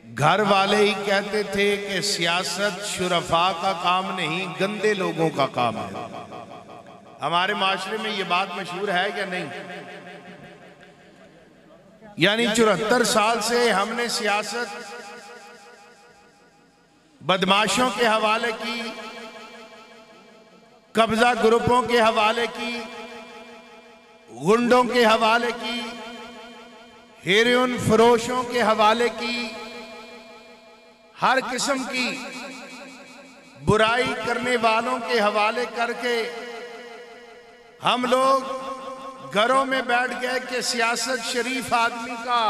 घर वाले ही कहते थे कि सियासत शुरफा का काम नहीं, गंदे लोगों का काम है। हमारे माशरे में ये बात मशहूर है या नहीं? यानी 74 साल से हमने सियासत बदमाशों के हवाले की, कब्जा ग्रुपों के हवाले की, गुंडों के हवाले की, हेरोइन फरोशों के हवाले की, हर किस्म की बुराई करने वालों के हवाले करके हम लोग घरों में बैठ गए कि सियासत शरीफ आदमी का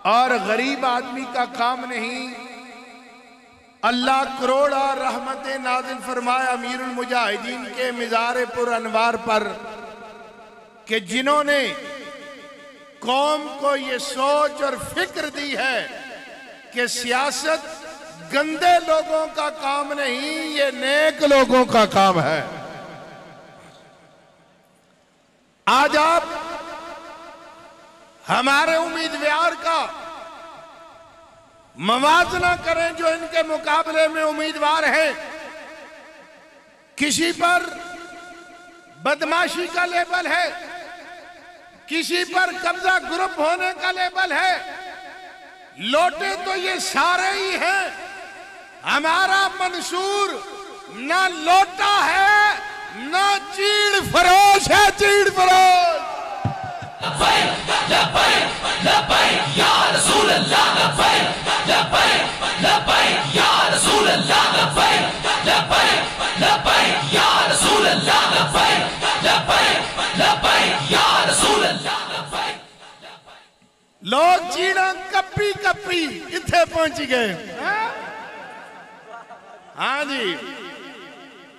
और गरीब आदमी का काम नहीं। अल्लाह करोड़ा रहमतें नाज़िल फरमाया अमीरुल मुजाहिदीन के मिज़ार पुर अनवार पर कि जिन्होंने कौम को ये सोच और फिक्र दी है कि सियासत गंदे लोगों का काम नहीं, ये नेक लोगों का काम है। आज आप हमारे उम्मीदवार का मवाजना करें जो इनके मुकाबले में उम्मीदवार है। किसी पर बदमाशी का लेबल है, किसी पर कब्जा ग्रुप होने का लेबल है। लोटे तो ये सारे ही हैं। हमारा मंसूर ना लोटा है ना चीड़ फरोश है। चीड़ फरोश लोग चीड़ा कप्पी कप्पी इत्थे पहुंच गए। हाँ जी,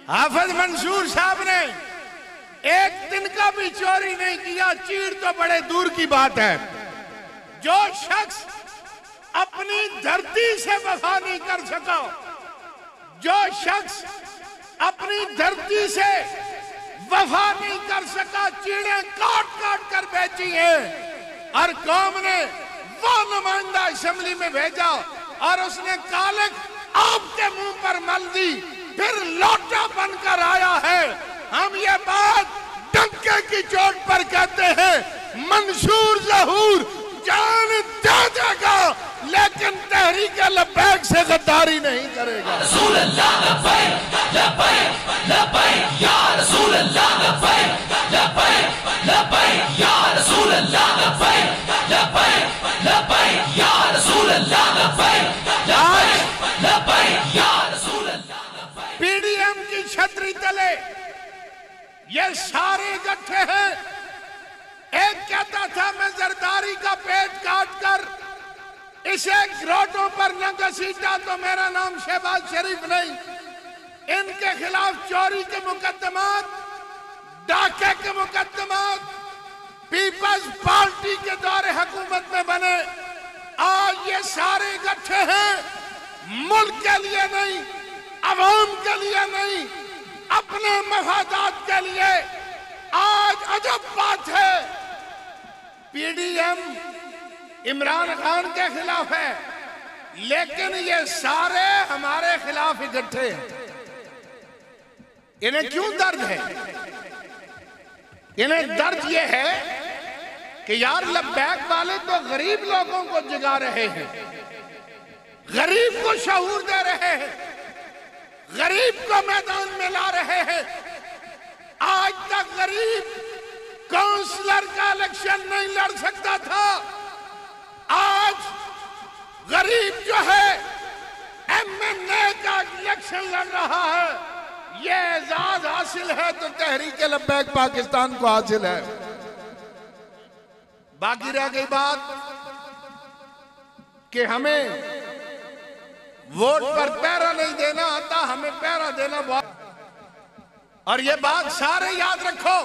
हाफिज मंसूर साहब ने एक दिन का भी चोरी नहीं किया। चीड़ तो बड़े दूर की बात है। जो शख्स अपनी धरती से वफा नहीं कर सका, जो शख्स अपनी धरती से वफा नहीं कर सका, चीड़ें काट काट कर बेची हैं और कौम ने वो नुमाइंदा असेंबली में भेजा और उसने कालिक आपके मुंह पर मल दी, फिर लोटा बनकर आया है। हम ये बात डंके की चोट पर कहते हैं, मंसूर ज़हूर जान दे देगा लेकिन तहरीक लब्बैक से गद्दारी नहीं करेगा। रसूल अल्लाह लब्बैक लब्बैक लब्बैक या रसूल अल्लाह लब्बैक लब्बैक लब्बैक या रसूल अल्लाह लब्बैक लब्बैक लब्बैक या रसूल अल्लाह लब्बैक लब्बैक लब्बैक या रसूल अल्लाह। PDM की छतरी तले ये सारे इकट्ठे हैं। एक कहता था मैं जरदारी का पेट काट कर इसे रोडों पर न घसीटा तो मेरा नाम शहबाज शरीफ नहीं। इनके खिलाफ चोरी के मुकदमात, डाके के मुकदमात पीपल्स पार्टी के दौरे हुकूमत में बने। आज ये सारे इकट्ठे हैं, मुल्क के लिए नहीं, अवाम के लिए नहीं, अपने मफादात के लिए। आज अजब बात है, PDM इमरान खान के खिलाफ है, लेकिन ये सारे हमारे खिलाफ इकट्ठे हैं। इन्हें क्यों दर्द है? इन्हें दर्द ये है कि यार लब्बैक वाले तो गरीब लोगों को जगा रहे हैं, गरीब को शऊर दे रहे हैं, गरीब को मैदान में ला रहे हैं। आज तक गरीब काउंसलर का इलेक्शन नहीं लड़ सकता था, आज गरीब जो है एमएनए का इलेक्शन लड़ रहा है। ये एजाज हासिल है तो तहरीक लब्बैक पाकिस्तान को हासिल है। बाकी रह गई बात कि हमें वोट पर पहरा नहीं देना आता, हमें पहरा देना बहुत। और ये बात सारे याद रखो,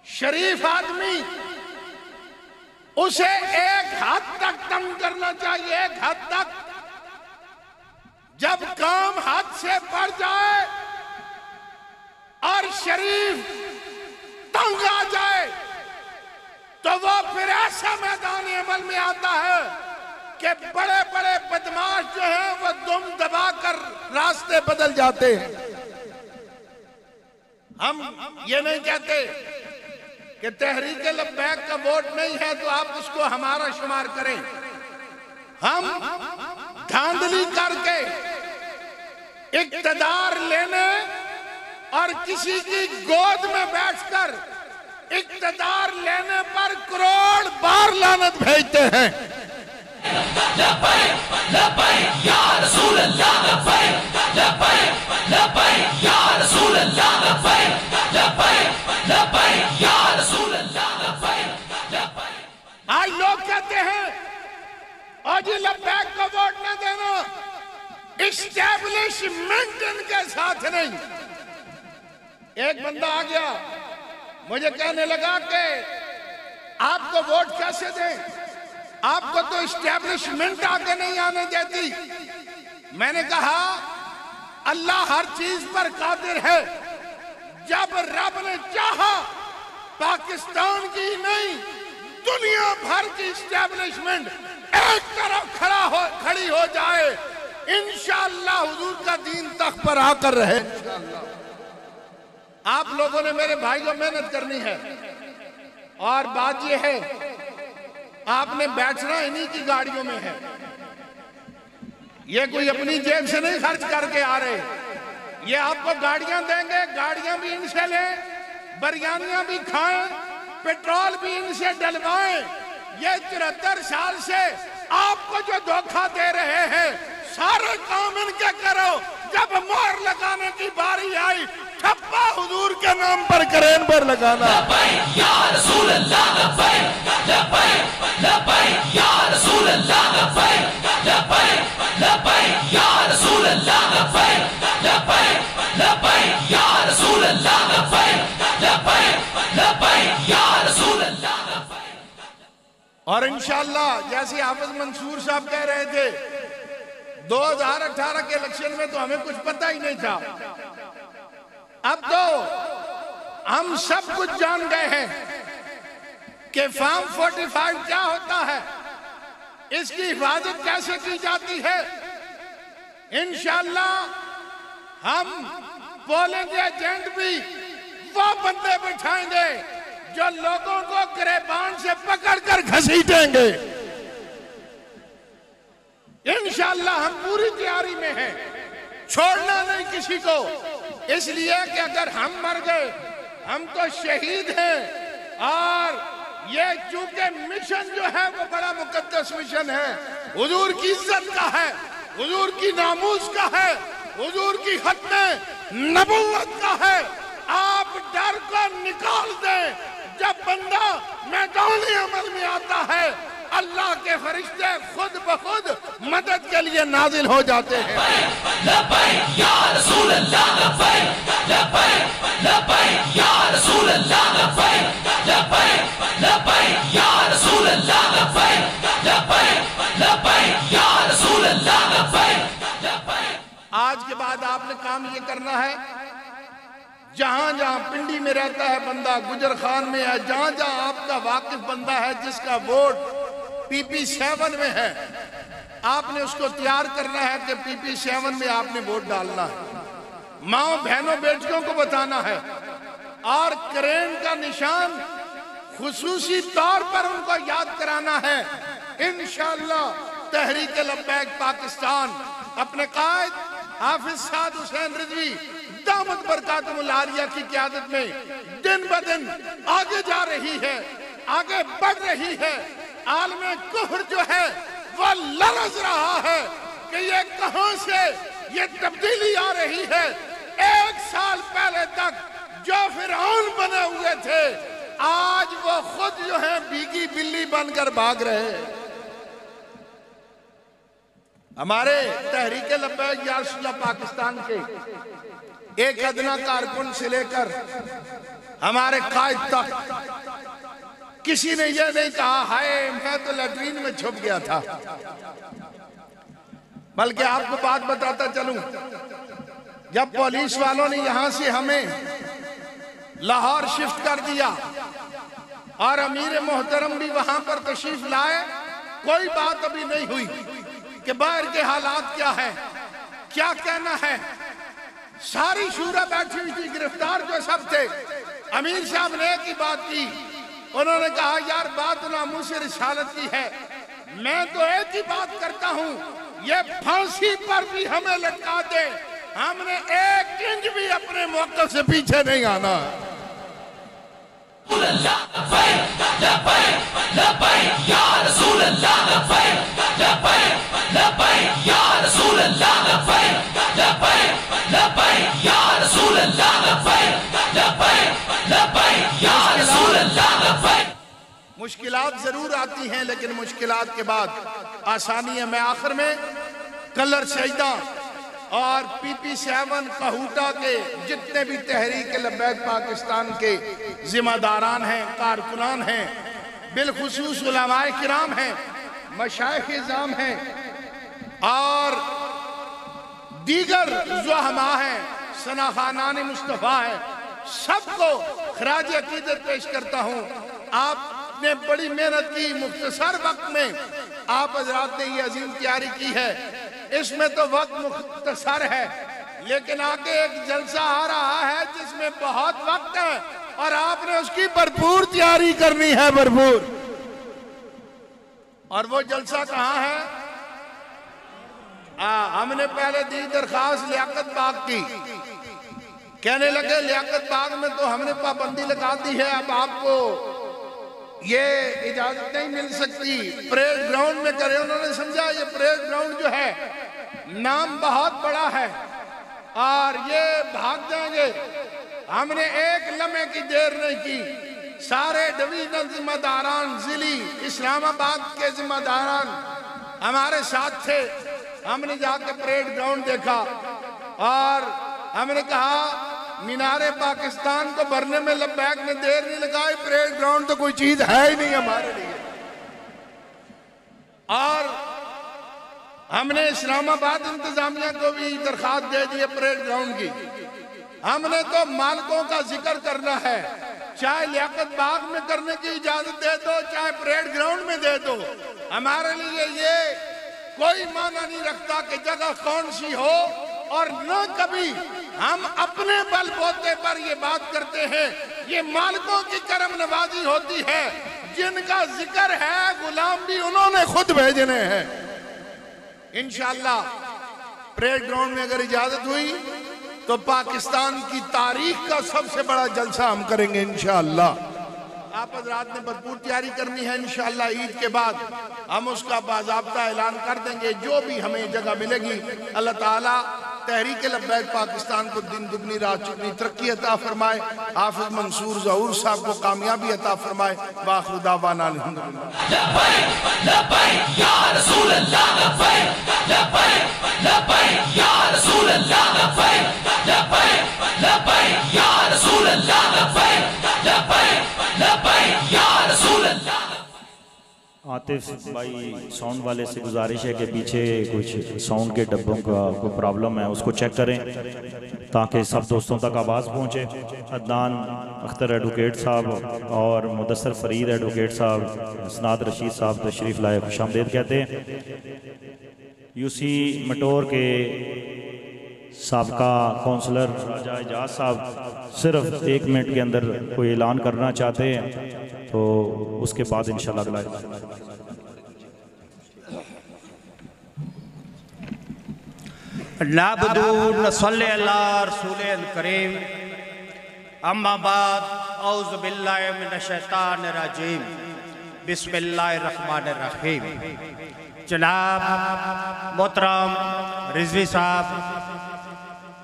शरीफ आदमी उसे एक हद तक तंग करना चाहिए, एक हद तक। जब काम हद से बढ़ जाए और शरीफ तंग आ जाए तो वो फिर ऐसा मैदान अमल में आता है कि बड़े बड़े बदमाश जो हैं वो दुम दबाकर रास्ते बदल जाते हैं। हम ये नहीं कहते कि तहरीक लब्बैक का वोट नहीं है तो आप उसको हमारा शुमार करें। हम धांधली करके इक्तदार लेने और किसी की गोद में बैठकर इक्तदार लेने पर करोड़ बार लानत भेजते हैं। लब्बैक लब्बैक या रसूल अल्लाह, लब्बैक लब्बैक लब्बैक या रसूल अल्लाह, लब्बैक लब्बैक लब्बैक या रसूल अल्लाह, लब्बैक लब्बैक। आज लोग कहते हैं और जी लब्बैक को वोट न देना, इस्टेब्लिशमेंट इनके साथ नहीं। एक बंदा आ गया मुझे कहने लगा कि आपको वोट कैसे दें, आपको तो इस्टेब्लिशमेंट आगे नहीं आने देती। मैंने कहा अल्लाह हर चीज पर कादिर है। जब रब ने चाहा पाकिस्तान की नहीं दुनिया भर की इस्टेब्लिशमेंट एक तरफ खड़ी हो जाए, इंशाअल्लाह हुजूर का दीन तख्त पर आकर रहे। आप लोगों ने मेरे भाई को मेहनत करनी है और बात यह है आपने बैठना इन्हीं की गाड़ियों में है। ये कोई अपनी जेब से नहीं खर्च करके आ रहे, ये आपको गाड़ियां देंगे, गाड़ियां भी इनसे लें, बिरयानियां भी खाएं, पेट्रोल भी इनसे डलवाएं। ये 73 साल से आपको जो धोखा दे रहे हैं सारे काम इनके करो। जब मोहर लगाने की बारी आई ठप्पा हुजूर के नाम पर करेन पर लगाना। लब्बैक या रसूल अल्लाह, लब्बैक लब्बैक लब्बैक या रसूल अल्लाह, लब्बैक लब्बैक लब्बैक या रसूल अल्लाह, लब्बैक लब्बैक लब्बैक या रसूल अल्लाह, लब्बैक लब्बैक लब्बैक या रसूल अल्लाह। और इंशाअल्लाह जैसे हाफिज मंसूर साहब कह रहे थे 2018 के इलेक्शन में तो हमें कुछ पता ही नहीं था, अब तो हम सब कुछ जान गए हैं कि फॉर्म 45 क्या होता है, इसकी हिफाजत कैसे की जाती है। इंशाअल्लाह हम पोलिंग एजेंट भी वो बंदे बिठाएंगे जो लोगों को गिरबान से पकड़कर घसीटेंगे। इंशाअल्लाह हम पूरी तैयारी में हैं, छोड़ना नहीं किसी को। इसलिए कि अगर हम मर गए हम तो शहीद हैं और ये चूंकि मिशन जो है वो बड़ा मुकद्दस मिशन है, हुजूर की इज्जत का है, हुजूर की नामूस का है, हुजूर की खत्म नबुव्वत का है। आप डर को निकाल दें। जब बंदा मैदानी अमल में आता है अल्लाह के फरिश्ते खुद ब खुद मदद के लिए नाजिल हो जाते हैं। लब्बैक या रसूल अल्लाह, लब्बैक लब्बैक लब्बैक या रसूल अल्लाह, लब्बैक लब्बैक लब्बैक या रसूल अल्लाह, लब्बैक लब्बैक लब्बैक या रसूल अल्लाह, लब्बैक लब्बैक। आज के बाद आपने काम ये करना है, जहां जहां पिंडी में रहता है बंदा, गुजर खान में है, जहां जहां आपका वाकिफ बंदा है जिसका वोट PP7 में है, आपने उसको तैयार करना है कि PP7 में आपने वोट डालना है। माओ बहनों बेटियों को बताना है और करेन का निशान खुसूसी तौर पर उनको याद कराना है। इंशाअल्लाह तहरीक लब्बैक पाकिस्तान अपने कायद हाफिज साद हुसैन रिजवी दामद बरकातुहुल आलिया की क़यादत में दिन ब दिन आगे जा रही है, आगे बढ़ रही है। आलमे कुफ्र जो है वह लरज़ रहा है कि ये कहां से ये तब्दीली आ रही है। 1 साल पहले तक जो फिरौन बने हुए थे, आज वो खुद जो है भीगी बिल्ली बनकर भाग रहे हैं। हमारे तहरीक लब्बैक या रसूलल्लाह पाकिस्तान के एक अदना कारकुन से लेकर हमारे कायद तक किसी ने यह नहीं कहा हाय मैं तो लैट्रीन में छुप गया था। बल्कि आपको बात बताता चलूं, जब पुलिस वालों ने यहां से हमें लाहौर शिफ्ट कर दिया और अमीर मोहतरम भी वहां पर तशरीफ लाए, कोई बात अभी नहीं हुई कि बाहर के हालात क्या है, क्या कहना है। सारी शूरा बैठी हुई थी, गिरफ्तार जो सब थे। अमीर साहब ने एक ही बात की, उन्होंने कहा यार बात नामूस रिसालत की है, मैं तो एक ही बात करता हूं, ये फांसी पर भी हमें लटका दे, हमने 1 इंच भी अपने मौक़िफ़ से पीछे नहीं आना। मुश्किलात जरूर आती हैं, लेकिन मुश्किलात के बाद आसानी है। मैं आखिर में कलर सईदा और PP7 कहूटा के जितने भी तहरीक लब्बैक पाकिस्तान के जिम्मेदारान हैं, कारकुनान हैं, बिलखुसूस उलमाए किराम हैं, मशाइख इज़ाम हैं और दीगर ज़ुहमा हैं, सनाखानान मुस्तफ़ा हैं, सबको खराज अकीदत पेश करता हूँ। आपने बड़ी मेहनत की, मुख्तसर वक्त में आप हजरात ने ये अजीम तैयारी की है। इसमें तो वक्त मुख्तसर है, लेकिन आगे एक जलसा आ रहा है जिसमें बहुत वक्त है और आपने उसकी भरपूर तैयारी करनी है, भरपूर। और वो जलसा कहाँ है? हमने पहले दी दरखास्त लियाकत बाग की, कहने लगे लियाकत बाग में तो हमने पाबंदी लगा दी है, अब आपको ये इजाजत नहीं मिल सकती, परेड ग्राउंड में करें। उन्होंने समझा ये परेड ग्राउंड जो है नाम बहुत बड़ा है और ये भाग जाएंगे। हमने एक लम्हे की देर नहीं की, सारे डिवीजनल जिम्मेदारान, जिली इस्लामाबाद के जिम्मेदारान हमारे साथ थे। हमने जाके परेड ग्राउंड देखा और हमने कहा मीनारे पाकिस्तान को भरने में लब्बैक ने देर नहीं लगाई, परेड ग्राउंड तो कोई चीज है ही नहीं हमारे लिए। और हमने इस्लामाबाद इंतजामिया को भी दरखास्त दे दी है परेड ग्राउंड की। हमने तो मालिकों का जिक्र करना है, चाहे लियाकत बाग में करने की इजाजत दे दो, चाहे परेड ग्राउंड में दे दो। हमारे लिए ये कोई माना नहीं रखता कि जगह कौन सी हो, और न कभी हम अपने बलबूते पर ये बात करते हैं। ये मालिकों की करम नवाजी होती है, जिनका जिक्र है गुलाम भी उन्होंने खुद भेजने हैं। इंशाअल्लाह परेड ग्राउंड में अगर इजाजत हुई तो पाकिस्तान की तारीख का सबसे बड़ा जलसा हम करेंगे इंशाअल्लाह। आप हजरात ने भरपूर तैयारी करनी है। इंशाअल्लाह ईद के बाद हम उसका बाज़ाब्ता ऐलान कर देंगे। जो भी हमें जगह मिलेगी, अल्लाह ताला तहरीक लब्बैक पाकिस्तान को दिन दुगनी रात चुगनी तरक्की अता फरमाए। हाफिज मंसूर ज़हूर साहब को कामयाबी अता फरमाए। वाखिर दावाना आतिफ भाई साउंड वाले से गुजारिश है कि पीछे कुछ साउंड के डब्बों का कोई प्रॉब्लम है, उसको चेक करें ताकि सब दोस्तों तक आवाज़ पहुंचे। अदनान अख्तर एडवोकेट साहब और मुदस्सर फरीद एडवोकेट साहब, सनाद रशीद साहब तशरीफ़ लाए, खुशामदीद कहते हैं। यूसी मटोर के साबका काउंसलर राजा एजाज साहब सिर्फ 1 मिनट के अंदर कोई ऐलान करना चाहते हैं, तो उसके बाद इंशाल्लाह अगला नाबदू नसल्ली अला रसूलिल करीम अम्मा बाद औज़ु बिल्लाहि मिनश शैतानिर रजीम बिस्मिल्लाहिर रहमानिर रहीम। जनाब मोहतरम रिजवी साहब,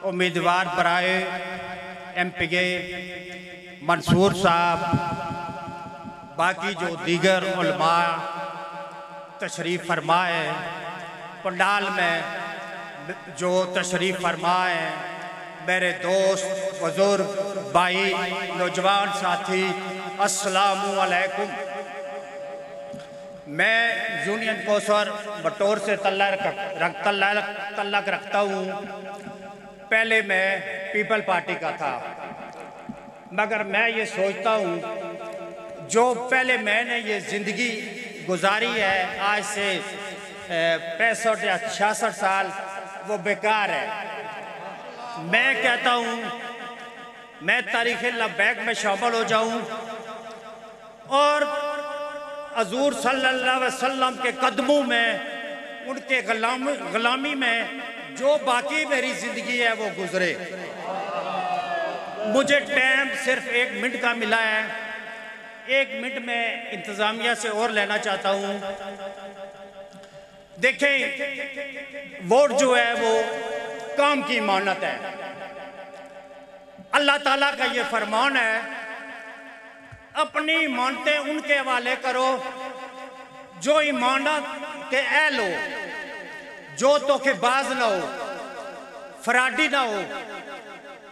उम्मीदवार बराए MPA मंसूर साहब, बाकी जो दीगर उलमा तशरीफ़ फरमाए, पंडाल में जो तशरीफ़ फरमाए, मेरे दोस्त बुजुर्ग भाई नौजवान साथी, अस्सलामु अलैकुम। मैं यूनियन कौसर बटोर से तल्लक रखता हूँ। पहले मैं पीपल पार्टी का था, मगर मैं ये सोचता हूँ जो पहले मैंने ये ज़िंदगी गुजारी है आज से 65 या 66 साल, वो बेकार है। मैं कहता हूँ मैं तारीख़ लब्बैक में शामिल हो जाऊँ और हज़ूर सल्लल्लाहु अलैहि वसल्लम के कदमों में, उनके ग़ुलामी में जो बाकी मेरी ज़िंदगी है वो गुजरे। मुझे टाइम सिर्फ 1 मिनट का मिला है। 1 मिनट में इंतज़ामिया से और लेना चाहता हूँ। देखें, वोट जो है वो काम की इमानत है। अल्लाह ताला का ये फरमान है, अपनी इमानतें उनके हवाले करो जो इमानत के अहल हो, जो धोखेबाज ना हो, फराडी ना हो,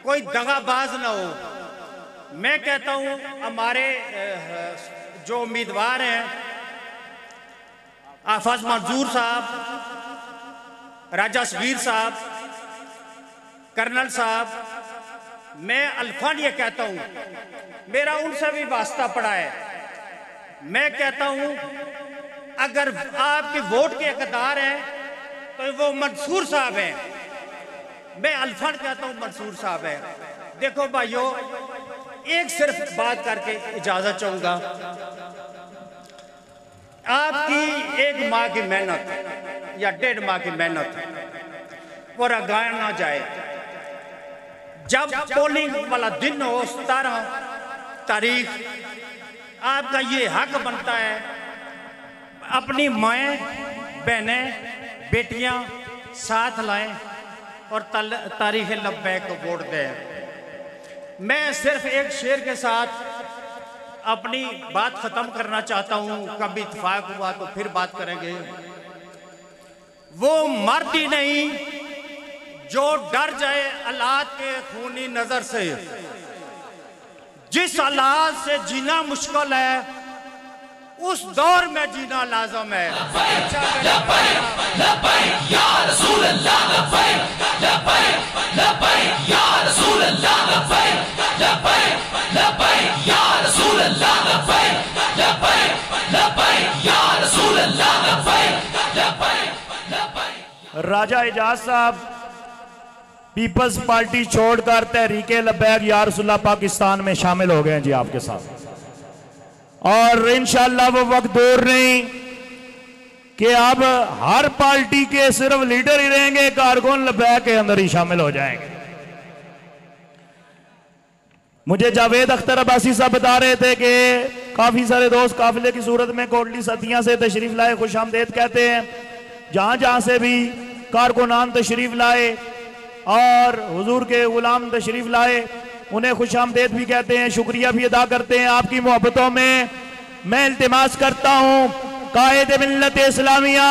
कोई दगाबाज ना हो। मैं कहता हूँ हमारे जो उम्मीदवार हैं, आफाज मंजूर साहब, राजा सगीर साहब, कर्नल साहब, मैं अल्फान ये कहता हूँ, मेरा उनसे भी वास्ता पड़ा है। मैं कहता हूँ अगर आपके वोट के हकदार हैं तो वो मंसूर साहब हैं। मैं अल्फान कहता हूँ मंसूर साहब है। देखो भाइयों, एक सिर्फ बात करके इजाजत चाहूंगा। आपकी 1 माह की मेहनत या 1.5 माह की मेहनत वो रगाया ना जाए। जब पोलिंग वाला दिन हो 17 तारीख, आपका ये हक बनता है अपनी माएँ बहनें बेटियां साथ लाएं और तारीख़ लब्बैक को वोट दें। मैं सिर्फ एक शेर के साथ अपनी बात ख़त्म करना चाहता हूँ। कभी इत्तेफाक हुआ तो फिर बात करेंगे। वो मर्द ही नहीं जो डर जाए औलाद के खूनी नज़र से। जिस औलाद से जीना मुश्किल है उस दौर में जीना लाजम है। राजा एजाज साहब पीपल्स पार्टी छोड़कर तहरीके लब्बैक या रसूलुल्लाह पाकिस्तान में शामिल हो गए हैं जी आपके साथ, और इंशाअल्लाह वो वक्त दूर नहीं कि अब हर पार्टी के सिर्फ लीडर ही रहेंगे, कारकुन लब्बैक के अंदर ही शामिल हो जाएंगे। मुझे जावेद अख्तर अब्बासी साहब बता रहे थे कि काफी सारे दोस्त काफिले की सूरत में कोटली सतिया से तशरीफ लाए, खुश आमदेद कहते हैं। जहां जहां से भी कारकुनान तशरीफ लाए और हुजूर के गुलाम तशरीफ लाए, उन्हें खुश आमदेद भी कहते हैं, शुक्रिया भी अदा करते हैं। आपकी मोहब्बतों में मैं इल्तिमास करता हूँ कायद मिल्लत इस्लामिया,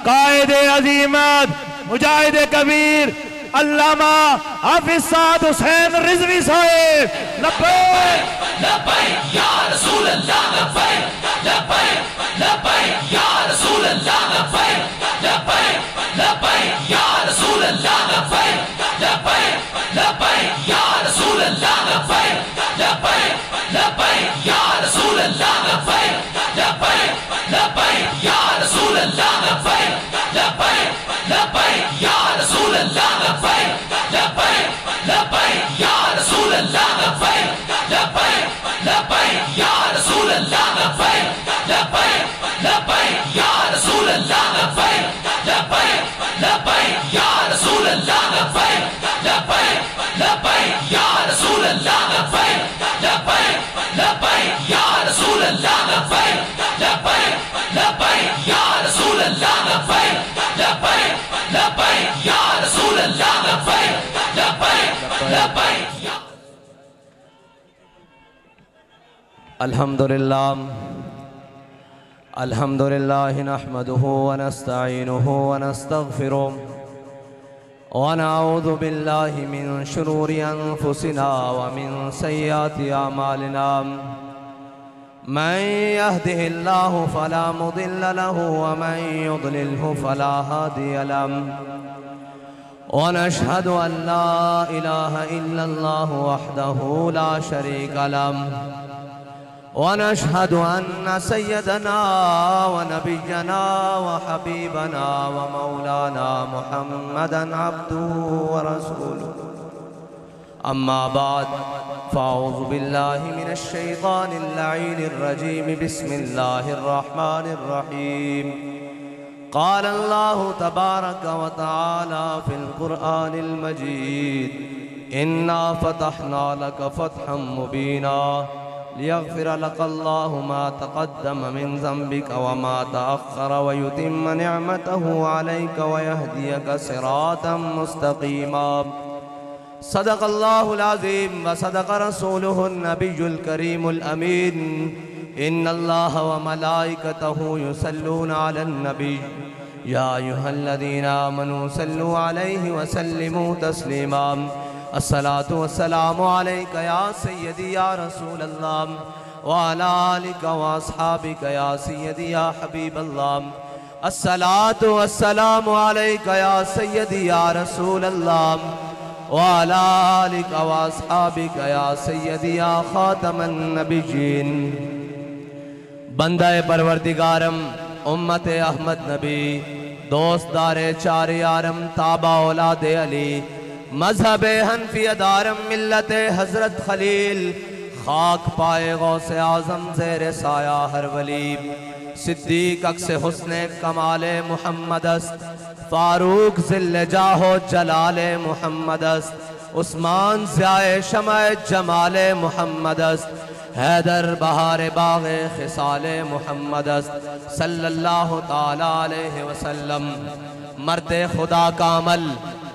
कायद अजीमत, मुजाहिद कबीर अल्लामा हाफिज साद हुसैन रिजवी साहब, लब्बैक लब्बैक या रसूल अल्लाह, लब्बैक लब्बैक लब्बैक या रसूल अल्लाह, लब्बैक लब्बैक लब्बैक या रसूल अल्लाह, लब्बैक लब्बैक लब्बैक या रसूल अल्लाह, लब्बैक लब्बैक लब्बैक या रसूल अल्लाह, लब्बैक लब्बैक लब्बैक या रसूल अल्लाह, लब्बैक लब्बैक लब्बैक या रसूल अल्लाह, लब्बैक लब्बैक लब्बैक या रसूल अल्लाह, लब्बैक लब्बैक लब्बैक या रसूल अल्लाह, लब्बैक लब्बैक लब्बैक या रसूल अल्लाह, लब्बैक लब्बैक लब्बैक या रसूल अल्लाह। लब्बैक या रसूल अल्लाह लब्बैक लब्बैक लब्बैक। अल्हम्दुलिल्लाह अल्हम्दुलिल्लाह नहमदुहु व नस्तईनुहु व नस्तगफिरुह व नऊज़ु बिल्लाहि मिन शुरूरि अनफुसिना व मिन सय्यिआति अमालिना। मन यहदिहिल्लाहु फला मुदिल्ल लहु व मन युद्लिल्हु फला हादिय लहु। व नशहदु अन ला इलाहा इल्लल्लाहु वहदहु ला शरीका लहु व नशहदु अन्न सय्यदना व नबिय्यना व हबीबना व मौलाना मुहम्मदन अब्दुहु व रसूलुहु। अम्मा बाद फ़अऊज़ु बिल्लाहि मिनश शैतानिर लईनिर रजीम। बिस्मिल्लाहिर रहमानिर रहीम। क़ाल अल्लाहु तबारक व तआला फ़िल क़ुरआनिल मजीद इन्ना फ़तहना लक फ़तहम मुबीना लियग़फ़िर लकल्लाहु मा तक़द्दम मिन ज़ंबिक व मा तअख़्ख़र व युतिम्म निअमतहु अलैक व यहदियक सिरातम मुस्तक़ीमा। सदक़ल्लाहुल अज़ीम व सदक़ रसूलुहुन नबियुल करीमुल अमीन। इन्नल्लाह व मलाइकतहु युसल्लूना अलन नबी या अय्युहल्लज़ीना आमनू सल्लु अलैहि व सल्लिमू तस्लीमा। अस्सलातु वस्सलामु अलैका या सय्यदी या रसूल अल्लाह व अला आलिका व अस्हाबिका या सय्यदी या हबीब अल्लाह। अस्सलातु वस्सलामु अलैका या सय्यदी या रसूल अल्लाह व अला आलिका व अस्हाबिका या सय्यदी या खातमन नबिय्यीन। बंदे परवरदिगारम उम्मत अहमद नबी दोस्तदारे चार यारम ताबा औलादे अली मजहब हनफी दारम मिल्लत हजरत खलील खाक पाए गौसे आजम ज़ेर साया हर वली। सिद्दीक अक्से हुस्ने कमाले मुहम्मदस्त फारूक ज़िल्ले जाहो जलाले मुहम्मदस्त उस्मान ज़ियाए शमाए जमाले मुहम्मदस्त हैदर बहारे बाग़े खिसाले मुहम्मदस्त सल्लल्लाहु ताला अलैहि वसल्लम। मर्दे खुदा का अमल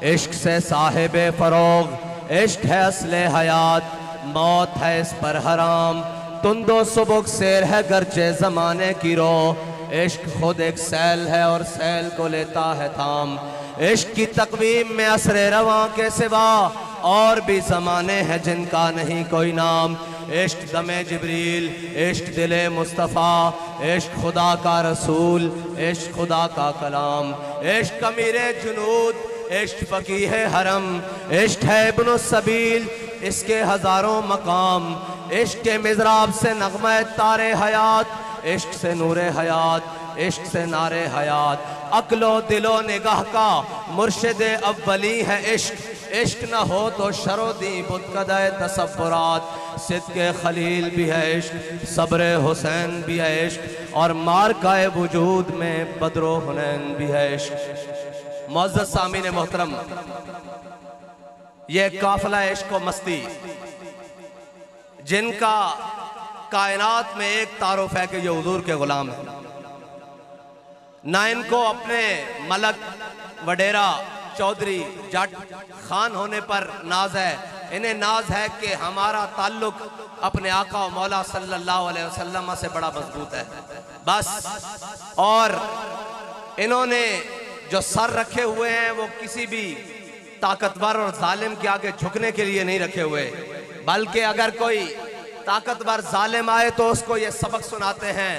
इश्क से साहिबे फरोग इश्क है असले हयात मौत है इस पर हराम तुंदो सुबुक शेर है गर्चे ज़माने की रो। इश्क खुद एक सैल है और सैल को लेता है थाम। इश्क की तकवीम में असरे रवां के सिवा और भी ज़माने हैं जिनका नहीं कोई नाम। इश्क दमे जिब्रील इश्क दिले मुस्तफ़ा इश्क खुदा का रसूल इश्क खुदा का कलाम। इश्क अमीरे जुनूद इश्क फ़कीह हरम इश्क है इब्न सबील इसके हज़ारों मकाम। इश्क के मिज़राब से नग़्मा तारे हयात इश्क से नूरे हयात इश्क से नारे हयात। अक्लो दिलो निगाह का मुर्शिद अव्वली है इश्क। इश्क न हो तो शरोदी बुतकदाए तसव्वुरात। सिद्के खलील भी है इश्क सब्र हुसैन भी है इश्क और मारकाए वजूद में बद्रो हुनैन भी है इश्क। मुअज़्ज़ज़ सामीन मोहतरम ये काफिला इश्क व मस्ती जिनका कायनात में एक तारुफ है कि ये हुजूर के गुलाम है। ना इनको अपने मलक वडेरा चौधरी जट खान होने पर नाज है इन्हें नाज है कि हमारा ताल्लुक अपने आका व मौला सल्लल्लाहु अलैहि वसल्लम से बड़ा मजबूत है बस। और इन्होंने जो सर रखे हुए हैं वो किसी भी ताकतवर और जालिम के आगे झुकने के लिए नहीं रखे हुए बल्कि अगर कोई ताकतवर जालिम आए तो उसको ये सबक सुनाते हैं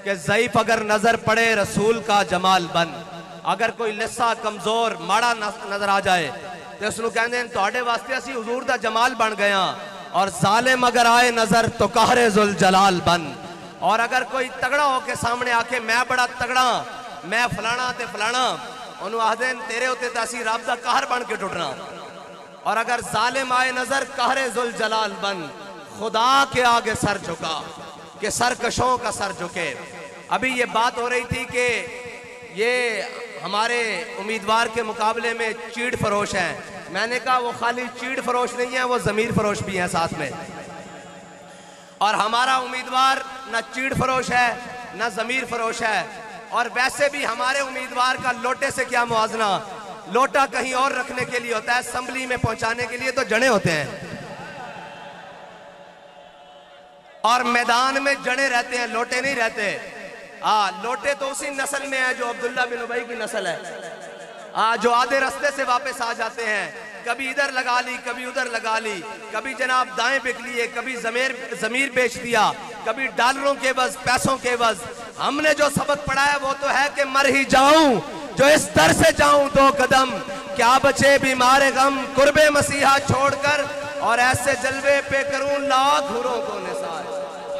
कि ज़ईफ अगर नजर पड़े रसूल का जमाल बन। अगर कोई लिस्सा कमजोर माड़ा नजर आ जाए तो उसको कहते हैं तुहाडे वास्ते असी हुजूर दा जमाल बन गया। और जालिम अगर आए नजर तो कहरे जुल जलाल बन। और अगर कोई तगड़ा होके सामने आके मैं बड़ा तगड़ा मैं फलाना ते फलाना उन्होंने आखदे तेरे उत्ते तो असी रब दा कहर बन के टुटना। और अगर जालिम आए नजर कहरे जुल जलाल बन खुदा के आगे सर झुका कि सरकशों का सर झुके। अभी ये बात हो रही थी कि ये हमारे उम्मीदवार के मुकाबले में चीड़ फरोश हैं। मैंने कहा वो खाली चीड़ फरोश नहीं है वो ज़मीर फरोश भी हैं साथ में। और हमारा उम्मीदवार न चीड़ फरोश है न ज़मीर फरोश है। और वैसे भी हमारे उम्मीदवार का लोटे से क्या मुआजना लोटा कहीं और रखने के लिए होता है, असेंबली में पहुंचाने के लिए तो जने होते हैं। और मैदान में जने रहते हैं, लोटे नहीं रहते। लोटे तो उसी नस्ल में है जो अब्दुल्ला बिन उबई की नस्ल है। जो आधे रास्ते से वापस आ जाते हैं, कभी इधर लगा ली, कभी उधर लगा ली, कभी जनाब दाएं बिक लिए, कभी जमीर बेच दिया, कभी डॉलरों के बस, पैसों के बस। हमने जो सबक पढ़ा है वो तो है कि मर ही जाऊं जो इस दर से जाऊं 2 कदम, क्या बचे बीमार गम कुर्बे मसीहा छोड़कर, और ऐसे जलवे पे करूं लाख हुरों को निसार।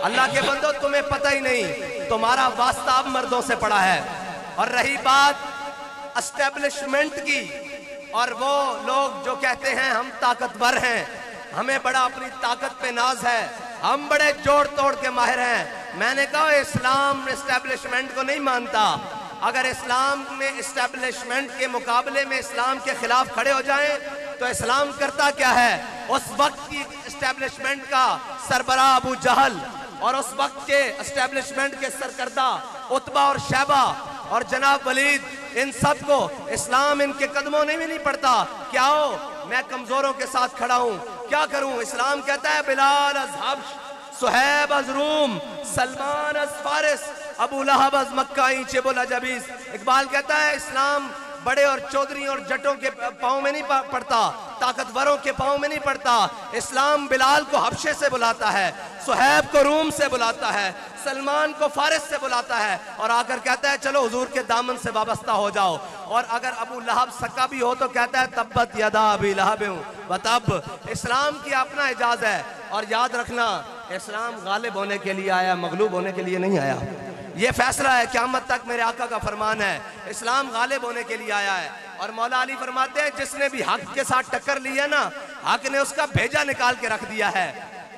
अल्लाह के बंदो, तुम्हें पता ही नहीं, तुम्हारा वास्ता अब मर्दों से पड़ा है। और रही बात एस्टेब्लिशमेंट की, और वो लोग जो कहते हैं हम ताकतवर हैं, हमें बड़ा अपनी ताकत पे नाज है, हम बड़े जोड़ तोड़ के माहिर हैं। मैंने कहा इस्लाम एस्टेब्लिशमेंट को नहीं मानता। अगर इस्लाम में एस्टेब्लिशमेंट के मुकाबले में इस्लाम के खिलाफ खड़े हो जाएं तो इस्लाम करता क्या है? उस वक्त की एस्टेब्लिशमेंट का सरबराह अबू जहल और उस वक्त के एस्टेब्लिशमेंट के सरकर्दा उतबा और शैबा और जनाब वलीद, इन सब को इस्लाम इनके कदमों में भी नहीं पड़ता। क्या हो, मैं कमजोरों के साथ खड़ा हूं, क्या करूं? इस्लाम कहता है बिलाल अज हब्श, सुहैब अज रूम, सलमान अज फारिस, अबू लहब अज मक्का चेबुल अजबीस। इकबाल कहता है इस्लाम बड़े और चौधरी और जटों के पाँव में नहीं पड़ता, ताकतवरों के पाँव में नहीं पड़ता। इस्लाम बिलाल को हबशे से बुलाता है, सुहैब को रूम से बुलाता है, सलमान को फारिस से बुलाता है, और आकर कहता है चलो हुजूर के दामन से वाबस्ता हो जाओ। और अगर अबू लहब सक्का भी हो तो कहता है तब्बत यदा अबी लहब व तब। इस्लाम की अपना एजाज है। और याद रखना, इस्लाम गालिब होने के लिए आया, मगलूब होने के लिए नहीं आया। ये फैसला है, क़यामत तक मेरे आका का फरमान है, इस्लाम गालिब होने के लिए आया है। और मौला अली फरमाते हैं जिसने भी हक के साथ टक्कर ली है ना, हक ने उसका भेजा निकाल के रख दिया है।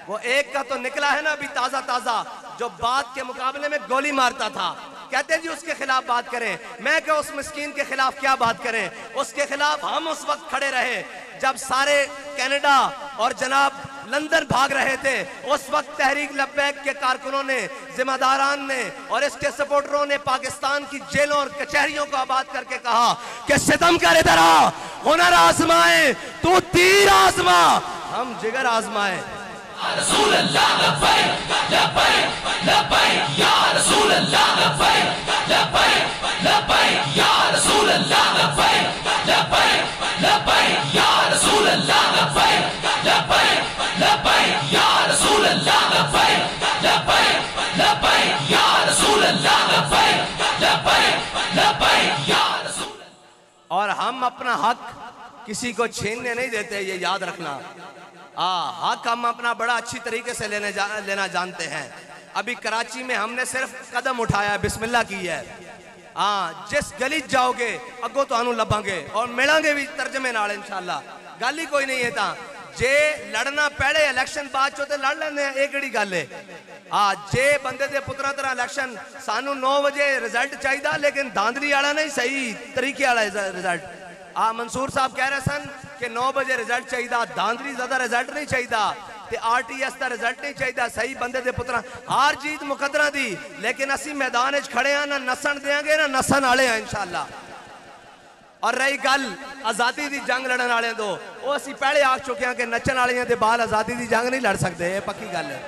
वो एक का तो निकला है ना अभी ताजा ताजा, जो बात के मुकाबले में गोली मारता था। कहते हैं जी उसके खिलाफ बात करें। मैं क्या उस मिस्कीन के खिलाफ क्या बात करें? उसके खिलाफ हम उस वक्त खड़े रहे जब सारे कनाडा और जनाब लंदन भाग रहे थे। उस वक्त तहरीक लब्बैक के कारकुनों ने, जिम्मेदारान ने और इसके सपोर्टरों ने पाकिस्तान की जेलों और कचहरियों को आबाद करके कहा कि सितम कर, इधर आ, हुनर आजमाए, तू तीर आजमा, हम जिगर आजमाए। रसूल अल्लाह लब्बैक लब्बैक लब्बैक या रसूल अल्लाह लब्बैक लब्बैक लब्बैक या रसूल अल्लाह लब्बैक लब्बैक लब्बैक या रसूल अल्लाह लब्बैक लब्बैक लब्बैक या रसूल अल्लाह लब्बैक लब्बैक लब्बैक या रसूल अल्लाह लब्बैक लब्बैक लब्बैक या रसूल। और हम अपना हक किसी को छीनने नहीं देते, ये याद रखना। हक हम अपना बड़ा अच्छी तरीके से लेना जानते हैं। अभी कराची में हमने सिर्फ कदम उठाया, बिस्मिल्लाह की है। जिस गली जाओगे अगो तो आनू लभांगे और मिलांगे भी तर्जमे नाल इंशाअल्लाह। गल ही कोई नहीं है ता जे लड़ना पहले इलेक्शन बाद चो ते लड़ लेंदे हैं, एक किहड़ी गल है। जे बंदे दे पुत्रा तरह इलेक्शन सानू 9 बजे रिजल्ट चाहिए, लेकिन धांधली वाला नहीं, सही तरीके वाला रिजल्ट। मंसूर साहब कह रहे सन कि 9 बजे रिजल्ट चाहिए, धांधली ज्यादा रिजल्ट नहीं चाहिए, आरटीएस का रिजल्ट नहीं चाहिए, सही बंदे दे पुत्रा। हार जीत मुकदरा दी, लेकिन असी मैदान खड़े हैं, ना नसन देंगे ना नसन वाले हैं इंशाअल्लाह। और रही गल आजादी की जंग लड़न वाले दो, वो असी पहले आख चुके हैं कि नचन वाले दे बाल आजादी की जंग नहीं लड़ सकते, ये पक्की गल है।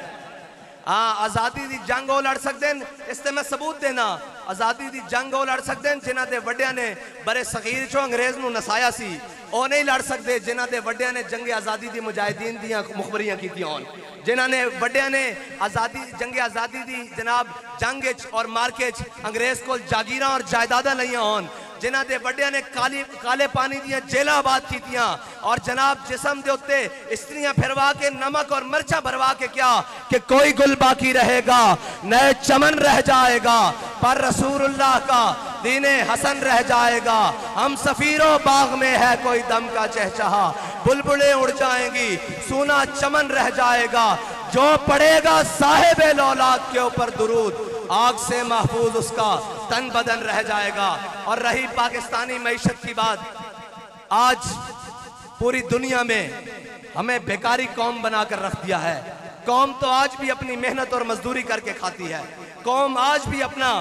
आजादी की जंग वो लड़ सकते हैं, इससे मैं सबूत देना। आजादी की जंग वो लड़ सकते हैं जिन्हों के वड्डिया ने बड़े सगीर चो अंग्रेज नूं नसाया सी, वो नहीं लड़ सकते जिन्हों के वड्डिया ने जंगे आज़ादी की मुजाहिदीन दियां मुखबरियां कीतियां होन, जिन्हों ने वड्डिया ने आज़ादी जंगे आज़ादी की जनाब जंग और मार्के अंग्रेज को जागीर और जायदादा लईयां होन, जिन्हों के वड्डिया ने काले पानी दियां जेलां आबाद कीतियां और जनाब जिसम के उत्ते इस्त्रियां फिरवा के नमक और मिर्चा भरवा के क्या कि कोई गुल बाकी रहेगा, नए चमन रह जाएगा, पर रसूलुल्लाह का दीने हसन रह जाएगा। हम सफीरों बाग में है कोई दम का चहचहा, बुलबुलें उड़ जाएंगी, सूना चमन रह जाएगा, जो पड़ेगा साहिब लौलाद के ऊपर दुरूद, आग से महफूज उसका तन बदन रह जाएगा। और रही पाकिस्तानी मईशत की बात, आज पूरी दुनिया में हमें बेकारी कौम बनाकर रख दिया है। कौम तो आज भी अपनी मेहनत और मजदूरी करके खाती है, कौम आज भी अपना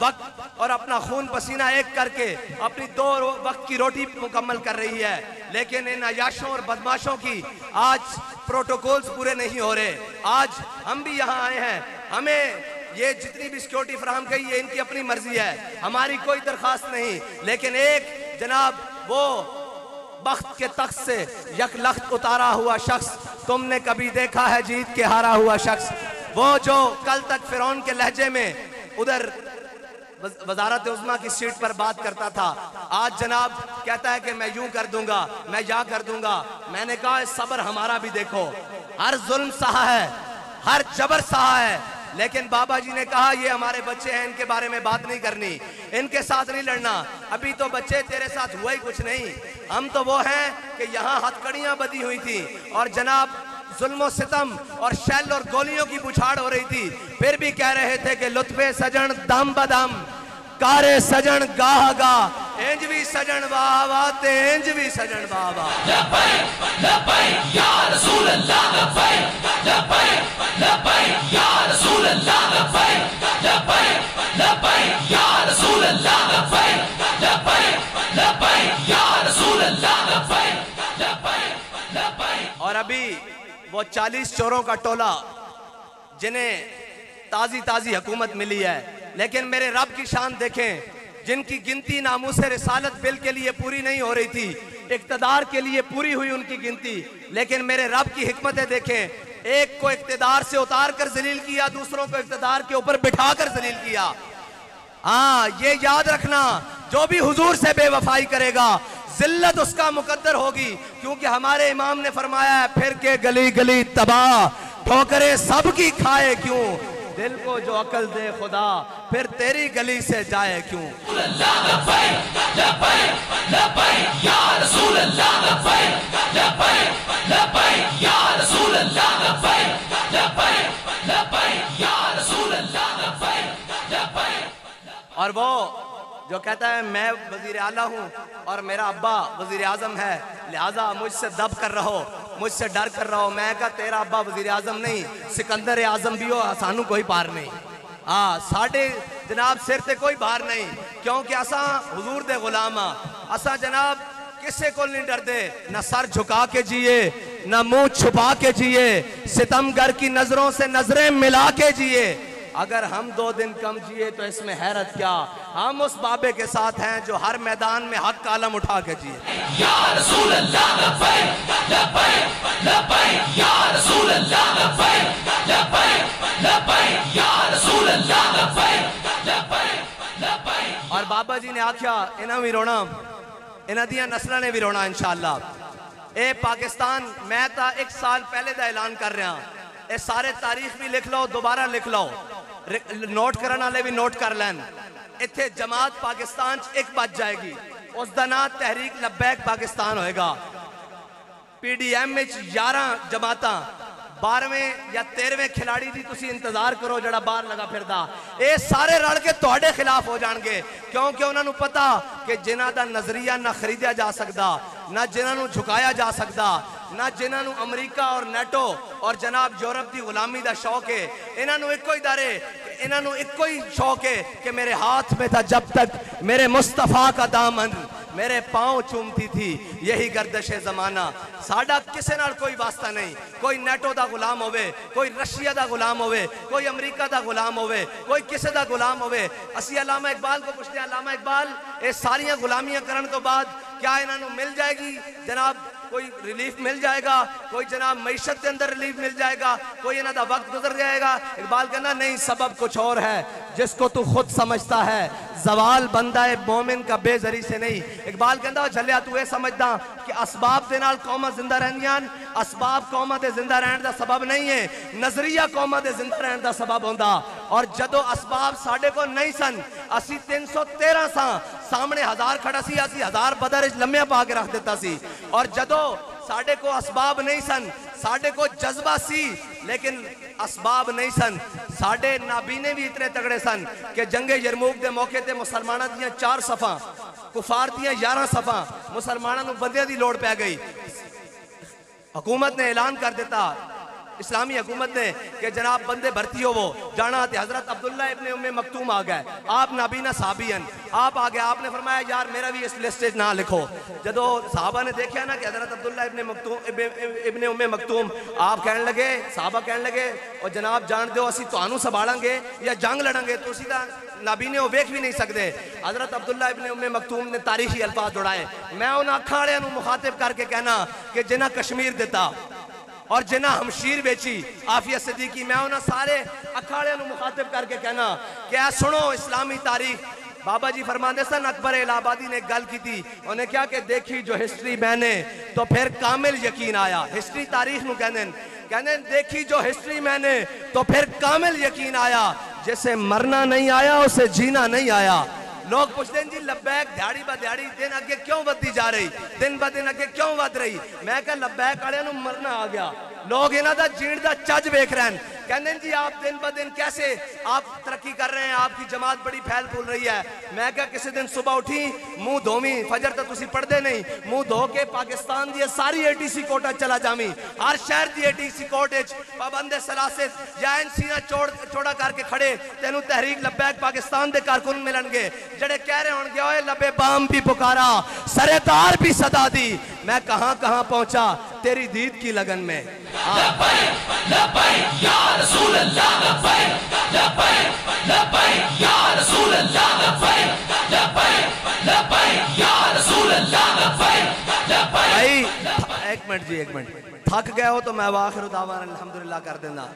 वक्त और अपना खून पसीना एक करके अपनी 2 वक्त की रोटी मुकम्मल कर रही है, लेकिन इन अयाशों और बदमाशों की आज प्रोटोकॉल्स पूरे नहीं हो रहे। आज हम भी यहाँ आए हैं, हमें ये जितनी भी सिक्योरिटी फराहम की है इनकी अपनी मर्जी है, हमारी कोई दरखास्त नहीं, लेकिन एक जनाब वो बख्त के तख्त से यकलख्त उतारा हुआ शख्स तुमने कभी देखा है जीत के हारा हुआ शख्स, वो जो कल तक फिरौन के लहजे में उधर वजारत उज़्मा की सीट पर बात करता था, आज जनाब कहता है कि मैं यूं कर दूंगा, मैं या कर दूंगा। मैंने कहा सब्र हमारा भी देखो, हर जुल्म सहा है, हर जबर सहा है, लेकिन बाबा जी ने कहा ये हमारे बच्चे हैं, इनके बारे में बात नहीं करनी, इनके साथ नहीं लड़ना। अभी तो बच्चे तेरे साथ हुआ ही कुछ नहीं, हम तो वो हैं कि यहाँ हथकड़ियाँ बधी हुई थी और जनाब जुल्म सितम और शैल और गोलियों की बुछाड़ हो रही थी, फिर भी कह रहे थे कि लुत्फे सजन दम बदम कारे सजन गाह गा, इंज भी सजन वाह वाह ते इंज भी सजन वाह वाह। लब्बैक लब्बैक या रसूल अल्लाह, लब्बैक लब्बैक लब्बैक या रसूल अल्लाह, लब्बैक लब्बैक लब्बैक या रसूल अल्लाह, लब्बैक लब्बैक लब्बैक या रसूल अल्लाह, लब्बैक लब्बैक लब्बैक। और अभी वो 40 चोरों का टोला जिन्हें ताजी ताजी हुकूमत मिली है, लेकिन मेरे रब की शान देखें, जिनकी गिनती नामूसे रिसालत बिल के लिए पूरी नहीं हो रही थी, इक्तदार के लिए पूरी हुई उनकी गिनती, लेकिन मेरे रब की हिकमतें देखें, एक को इक्तदार से उतार कर जलील किया, दूसरों को इक्तदार के ऊपर बिठा कर जलील किया। हाँ, ये याद रखना, जो भी हुजूर से बेवफाई करेगा जिल्लत उसका मुकद्दर होगी, क्योंकि हमारे इमाम ने फरमाया है फिर के गली गली तबाह, ठोकरें सबकी खाए क्यों, दिल को जो अकल दे खुदा फिर तेरी गली से जाए क्यों। और वो जो कहता है मैं वजीर आला हूँ और मेरा अब्बा वजीर आजम है, लिहाजा मुझसे दब कर रहो, मुझसे डर कर रहो। मैं कहा तेरा अब्बा वजीर आजम नहीं, सिकंदर आजम भी हो, सानू कोई पार नहीं। हाँ, साढ़े जनाब सिर ते कोई बार नहीं, क्योंकि असा हुजूर दे गुलाम हाँ, असा जनाब किसी को नहीं डरते, न सर झुका के जिए न मुंह छुपा के जिए, सितमगर की नजरों से नजरें मिला के जिए। अगर हम 2 दिन कम जिए तो इसमें हैरत क्या, हम उस बाबे के साथ हैं जो हर मैदान में हक का आलम उठा के जिए। या रसूल अल्लाह, लब्बैक लब्बैक लब्बैक या रसूल अल्लाह, लब्बैक लब्बैक लब्बैक या रसूल अल्लाह, लब्बैक लब्बैक लब्बैक। और बाबा जी ने आख्या इन्हें भी रोना, इन्हां दियां नस्लां ने भी रोना इंशाअल्लाह। ए पाकिस्तान मैं तो 1 साल पहले का ऐलान कर रहा, ये सारे तारीख भी लिख लो, दोबारा लिख लो, नोट करने वाले भी नोट कर लैन। इत्थे जमात पाकिस्तान 1 बज जाएगी, उस दा नाम तहरीक लब्बैक पाकिस्तान होएगा। PDM में 11 जमात, 12वें या 13वें खिलाड़ी की तुसी इंतजार करो जड़ा बाहर लगा फिरदा, ये सारे रल के तुहाडे खिलाफ हो जाएंगे, क्योंकि उन्होंने पता कि जिन्हां दा नजरिया ना खरीदा जा सकता, ना जिन्होंने झुकाया जा सकता, ना जिन्होंने अमरीका और नेटो और जनाब यूरोप की गुलामी का शौक है। इन्होंने एको ही डर है, इन्होंने एको ही शौक है कि मेरे हाथ में था जब तक मेरे मुस्तफा का दामन मेरे पांव चूमती थी यही गर्दश जमाना। साडा किसी नाल कोई वास्ता नहीं, कोई नेटो का गुलाम होवे, कोई रशिया का गुलाम होवे, कोई अमरीका का गुलाम होवे, कोई किसी का गुलाम होवे। असी अल्लामा इकबाल को पूछते हैं, अल्लामा इकबाल ये सारियां गुलामियां करने तो बाद क्या इन्होंने मिल जाएगी जनाब कोई रिलीफ मिल जाएगा, कोई जनाब मईशत के अंदर रिलीफ मिल जाएगा, कोई इन्हों वक्त गुजर जाएगा। इकबाल कहना नहीं, सबब कुछ और है जिसको तू खुद समझता है, जवाल बंदा है मोमिन का बेजरी से नहीं। इकबाल कहता झलिया तू ये समझदा कि असबाब के नाल कौमां जिंदा रहंदियां, असबाब कौमां दे जिंदा रहने का सबब नहीं है, नजरिया कौमां दे जिंदा रहने का सबब होंदा। और जदों असबाब साडे को नहीं सन, असी 313 सा सामने 1000 खड़ा सी, असी 1000 बदर लम्हे पा के रख देता सी। और जदों साडे को असबाब नहीं सन, साडे को जज्बा सी लेकिन असबाब नहीं सन, साडे नाबीने भी इतने तगड़े सन कि जंगे यरमूक के मौके ते मुसलमानों दियां 4 सफा, कुफार दियां 11 सफा, मुसलमानों को बंदे की लोड़ पै गई। हुकूमत ने ऐलान कर दिता इस्लामी हुकूमत ने कि जनाब बंदे भर्ती हो वो जाना थे। हजरत अब्दुल्ला इब्ने उम्मे मकतूम आ गए, आप नाबीना साहबियन आप आ गए, आपने फरमाया यार मेरा भी इस लिस्ट ना लिखो। जदों साहबा ने देखा ना कि हजरत अब्दुल्ला इब्ने उम्मे मकतूम, आप कहने लगे, साहबा कहने लगे और जनाब जान दो असी तुहानू संभालांगे या जंग लड़ांगे, तुसी तां नाबीने हो वेख भी नहीं सकते। हजरत अब्दुल्ला इब्ने उम्मे मकतूम ने तारीखी अल्फाज जोड़ाए, मैं उन अखां वालियां नू मुखातिब करके कहना कि जिन्हां कश्मीर दिता और जिन्हां हमशीर बेची आफिया सिद्दीकी, मैं उन्हां सारे अखां वालियां नू मुखातिब करके कहना कि आ सुनो इस्लामी तारीख। बाबा जी फरमाते सन, अकबर इलाहाबादी ने गल की थी, उन्हें क्या कि देखी जो हिस्ट्री मैंने तो फिर कामिल यकीन आया। हिस्ट्री तारीख नू कहने देखी जो हिस्ट्री मैंने तो फिर कामिल यकीन आया, जैसे मरना नहीं आया उसे जीना नहीं आया। लोग पूछते हैं जी लब्बैक दिहाड़ी ब दिहाड़ी दिन अगे क्यों बढ़ती जा रही, दिन ब दिन अगे क्यों बढ़ रही। मैं कहा लब्बैक वाले नू मरना आ गया, लोग इन्हां दा जीण दा चज वेख रहे हैं। कहते हैं जी आप दिन ब दिन कैसे आप तरक्की कर रहे हैं, आपकी जमात बड़ी फैल फूल रही है। मैं क्या किसी दिन सुबह उठी मुंह धोवी, फजर तो तुसी पढ़ते नहीं, मुंह धो के पाकिस्तान दी सारी ATC कोर्ट चला जावी, हर शहर की ATC कोर्ट पाबंदे सलासित या सीना चौड़ा करके खड़े तेनू तहरीक लब्बैक पाकिस्तान के कारकुन मिलणगे जड़े कह रहे होंगे ओए लबे बाम भी पुकारा सरेदार भी सदा दी। मैं कहां कहां पहुंचा तेरी दीद की लगन में। लब्बैक लब्बैक या रसूल अल्लाह, लब्बैक लब्बैक लब्बैक या रसूल अल्लाह, लब्बैक लब्बैक लब्बैक या रसूल अल्लाह, लब्बैक लब्बैक। भाई एक मिनट जी, एक मिनट, थक गए हो तो मैं आखिर दावान अल्हम्दुलिल्लाह कर देना।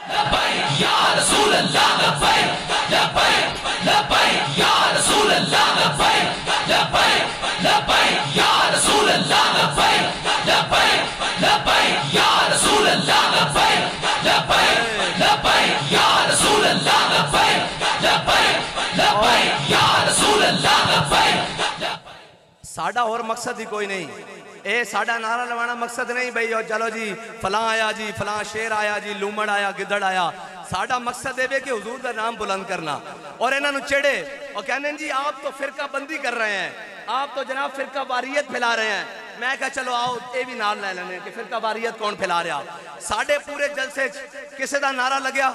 लब्बैक या रसूल अल्लाह, लब्बैक लब्बैक लब्बैक या रसूल अल्लाह, लब्बैक लब्बैक लब्बैक या रसूल अल्लाह, लब्बैक लब्बैक लब्बैक या रसूल अल्लाह, लब्बैक लब्बैक लब्बैक या रसूल अल्लाह, लब्बैक लब्बैक लब्बैक या रसूल अल्लाह, लब्बैक। साडा और मकसद ही कोई नहीं, ए साडा नारा लगाना मकसद नहीं भाई और चलो जी फलां आया जी, फलां शेर आया जी, लूमड़ आया, गिदड़ आया। साडा मकसद है कि हुजूर का नाम बुलंद करना। और इन्होंने चिड़े और कहने जी आप तो फिरका बंदी कर रहे हैं, आप तो जनाब फिरका वारियत फैला रहे हैं। मैं कहा चलो आओ ये भी नाम ले लेने कि फिरका वारियत कौन फैला रहा। साडे पूरे जलसे किसी का नारा लग्या,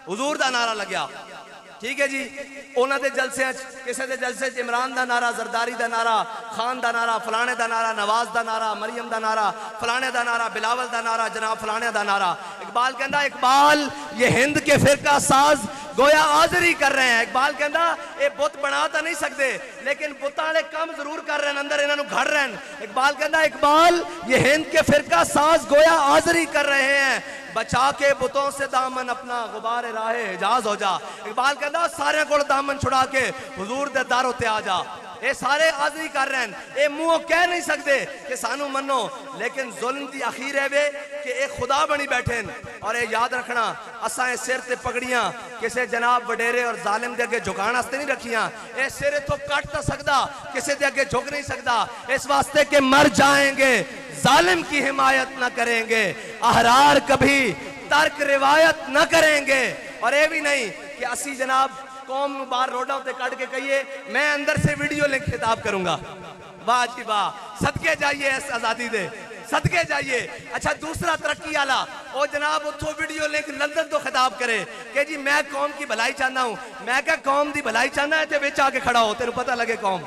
हुजूर का नारा लग्या, ठीक है जी। उन्होंने जलसे किसी के जलसे इमरान का नारा, जरदारी का नारा, खान का नारा, फलाने का नारा, नवाज का नारा, मरियम का नारा, फलाने का नारा, बिलावल का नारा, जनाब फलाने का नारा। इकबाल कहता इकबाल ये हिंद के फिरका साज गोया हाजरी कर रहे हैं। इकबाल कहता ये बुत बना तो नहीं सकते लेकिन बुत वाले काम जरूर कर रहे हैं, अंदर इन्हों घड़ रहे हैं। इकबाल कहता इकबाल ये हिंद के फिरका साज गोया हाजरी कर रहे हैं, बचा के बुतों से दामन अपना गुबार राहे हिजाज हो जा। इकबाल कहता सारे को दामन छुड़ा के हुजूर दे दारों ते आ जा। ये सारे हाजरी कर रहे हैं, ये मुंह कह नहीं सकते कि सानू मनो, लेकिन जुल्म की अखीर है वे कि ये खुदा बनी बैठे हैं। और ये याद रखना असा सिर ते पगड़ियां किसी जनाब वडेरे और जालिम के अगे झुकाने वास्ते नहीं रखियां। ये सिर इथों कट तो सकता, किसी के अगे झुक नहीं सकता, इस वास्ते के मर जाएंगे जालिम की हिमायत न करेंगे, अहरार कभी तर्क रिवायत न करेंगे। और ये भी नहीं कि असी जनाब कौम बाहर रोडों से कट के कहिए मैं अंदर से वीडियो लिंक खिताब करूंगा। वाह जी वाह, सदके जाइए इस आजादी दे, सदके जाइए। अच्छा दूसरा तरक्की वाला ओ जनाब उतो वीडियो लिंक लंदन तो खिताब करे कि जी मैं कौम की भलाई चाहता हूं। मैं क्या कौम की भलाई चाहना है तो बिच आके खड़ा हो, तेन पता लगे कौम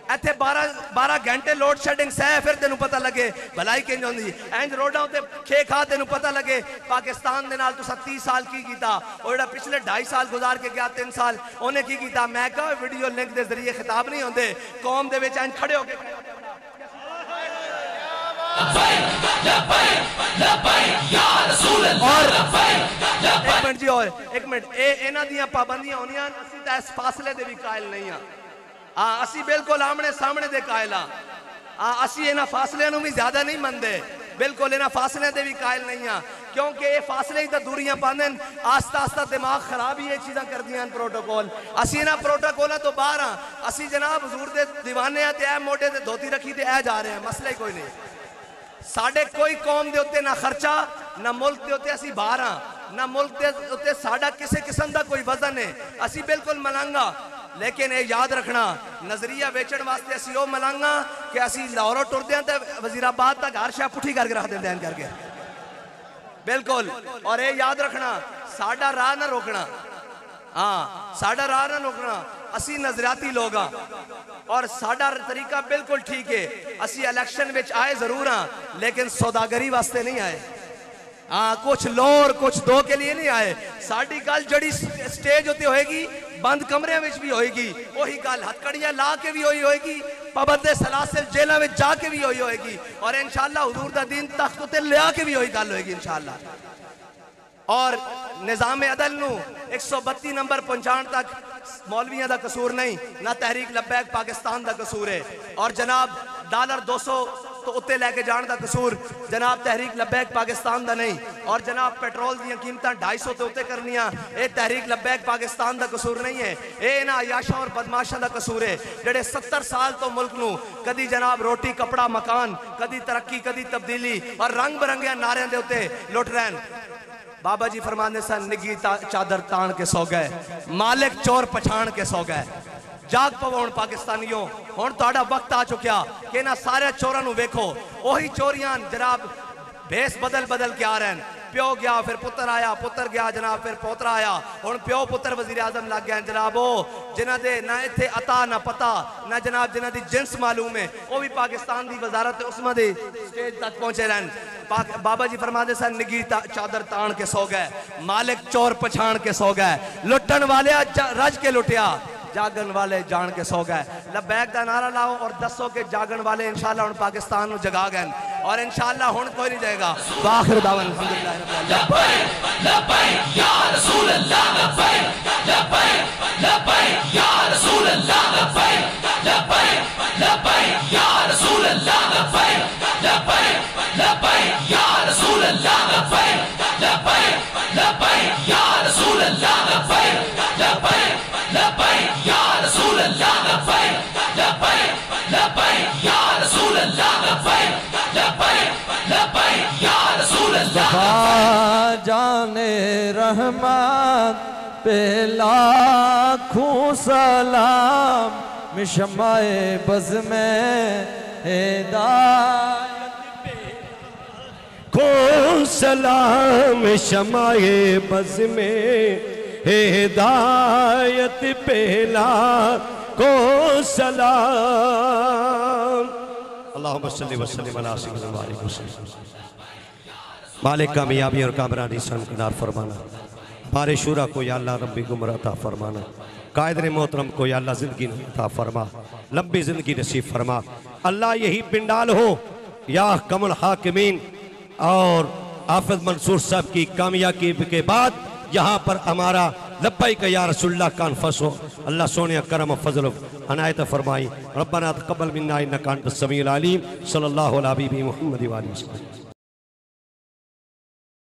इतने 12 घंटे लोड शेडिंग सह, फिर तेन पता लगे भलाई किंज होंदी। इंज रोडों ते खे खा तेन पता लगे पाकिस्तान दे नाल तुसा 30 साल की कीता, और जेड़ा पिछले 2.5 साल गुजार के गया 3 साल उन्हें की कीता। मैं कहा वीडियो लिंक के जरिए खिताब नहीं होंदे, कौम दे विच इंज खड़े हो के एक मिनट जी और एक मिनट इन्हां दियां पाबंदियां होनियां, असीं तां इस फासले दे भी कायल नहीं हां। असी बिल्कुल आमने सामने दे कायल हां, असी इन्हां फासले नूं भी ज्यादा नहीं मनदे, बिल्कुल इन्हां फासले दे भी कायल नहीं हां, क्योंकि ये फासले ही तो दूरियां पांदे न। आस्ता आस्ता दिमाग खराब ही ये चीज़ां करदियां प्रोटोकॉल। असी इन्हां प्रोटोकॉलों तो बाहर हां, असी जनाब हुजूर दे दीवाने आ ते ऐ मोढे ते धोती रखी ते ऐ जा रहे हैं, मसला ही कोई नहीं। साडे कोई कौम दे उत्ते ना खर्चा ना मुल्क दे उत्ते असी बाहर हां, ना मुल्क दे उत्ते साडा किसी किस्म का कोई वजन है, असी बिल्कुल मलंगा। लेकिन ये याद रखना नजरिया बेचण वास्ते असी वो मलांगा कि असी लाहौरों टुरदे तो वजीराबाद तक हर शह पुठी करके रख देंगे करके बिल्कुल। और ये याद रखना साडा राह ना रोकना, हाँ साडा राह ना रोकना। असी नजरियाती लोग हाँ और साडा तरीका बिल्कुल ठीक है। असी इलेक्शन में आए जरूर हाँ लेकिन सौदागरी वास्ते नहीं आए। हाँ कुछ लो और कुछ दो के लिए नहीं आए। साड़ी गल जड़ी स्टेज होती होएगी, बंद कमरे में भी होएगी, वही गल हथकड़ियां ला के भी होई होएगी, पाबंदे सलासिल जेलों में जाके भी होई होएगी और इंशाअल्लाह हुजूर दा दीन तख्त उते लिया के भी होई गल होएगी इंशाअल्लाह। और निजाम अदल नू 132 नंबर पहुंचाने तक मौलवियों का कसूर नहीं, ना तहरीक लब्बैक पाकिस्तान का कसूर है। और जनाब $200 तो उत्ते लैके जाने का कसूर जनाब तहरीक लब्बैक पाकिस्तान का नहीं। और जनाब पेट्रोल दी कीमत 250 तो उत्ते करनिया ये तहरीक लब्बैक पाकिस्तान का कसूर नहीं है, ये ना अयाशा और बदमाशा का कसूर है जेडे 70 साल तो मुल्क नू कदी जनाब रोटी कपड़ा मकान कदी तरक्की कदी तब्दीली और रंग बिरंगे नारियां दे उत्ते लुट रहे हैं। बाबा जी फरमाने सन निगी चादर तान के सो गए, मालिक चोर पछाण के सो गए। जाग पवो पाकिस्तानियों, हुण तुहाडा वक्त आ चुकिया कि इन्हां सारे चोरां नूं वेखो। वही चोरियां जनाब भेस बदल बदल के आ रहे हैं। प्यो गया फिर पुत्र आया, पुत्र गया जनाब फिर पोतरा आया, हुण प्यो पुत्र वजीर आजम लग गए जनाब। वो जिन्हां दे ना इत्थे अता ना पता ना जनाब जिन्हां दी जिन्स मालूम है वो भी पाकिस्तान की वजारत उस्मा दे स्टेज तक पहुंचे रहन। बाबा जी फरमाते सन निगी चादर तान के सो गए, मालिक चोर पछाण के सो गए। लुटन वाले रज के लुटिया, जागन वाले जान के सो गए। लब्बैक का नारा लाओ और दसो के जागन वाले इंशाअल्लाह हुण पाकिस्तान नूं जगा गए और इंशाअल्लाह हुण कोई नहीं जाएगा। आखिर दावन अल्हम्दुलिल्लाह लब्बैक लब्बैक या रसूल अल्लाह लब्बैक लब्बैक लब्बैक या रसूल अल्लाह लब्बैक लब्बैक लब्बैक या रसूल अल्लाह लब्बैक लब्बैक लब्बैक या रसूल अल्लाह लब्बैक लब्बैक लब्बैक या रसूल अल्लाह लब्बैक लब्बैक लब्बैक या रसूल अल्लाह लब्बैक लब्बैक लब्बैक या रसूल अल्लाह लब्बैक लब्बैक लब्बैक या रसूल अल्लाह। जाने रहमान पे लाखों सलाम, मिशमाए बज़ में हिदायत को सलाम, शमाए बज़ में हिदायत पहला को सलाम। अल्लाहुम्मा सल्ली व सल्लिम अला सय्यिदिना वसल्लम। मालिक कामयाबी और कामरानी सनकनार फरमाना, बारे शुरा को या अल्लाह रब्बी गुमराह अता फरमाना, कायदर मोहतरम को या अल्लाह जिंदगी अता फरमा, लंबी जिंदगी नसीब फरमा। अल्लाह यही पिंडाल हो या कमल हाकिमीन और हाफिज मंसूर साहब की कामयाबी के बाद यहाँ पर हमारा लब्बैक या रसूलल्लाह कॉन्फ्रेंस हो। अल्लाह सोने करम फजल अनायत फरमाई। रब्बना तक़ब्बल मिन्ना इन्नका अंतस समीउल अलीम। सल्लल्लाहु अलैहि व सल्लम।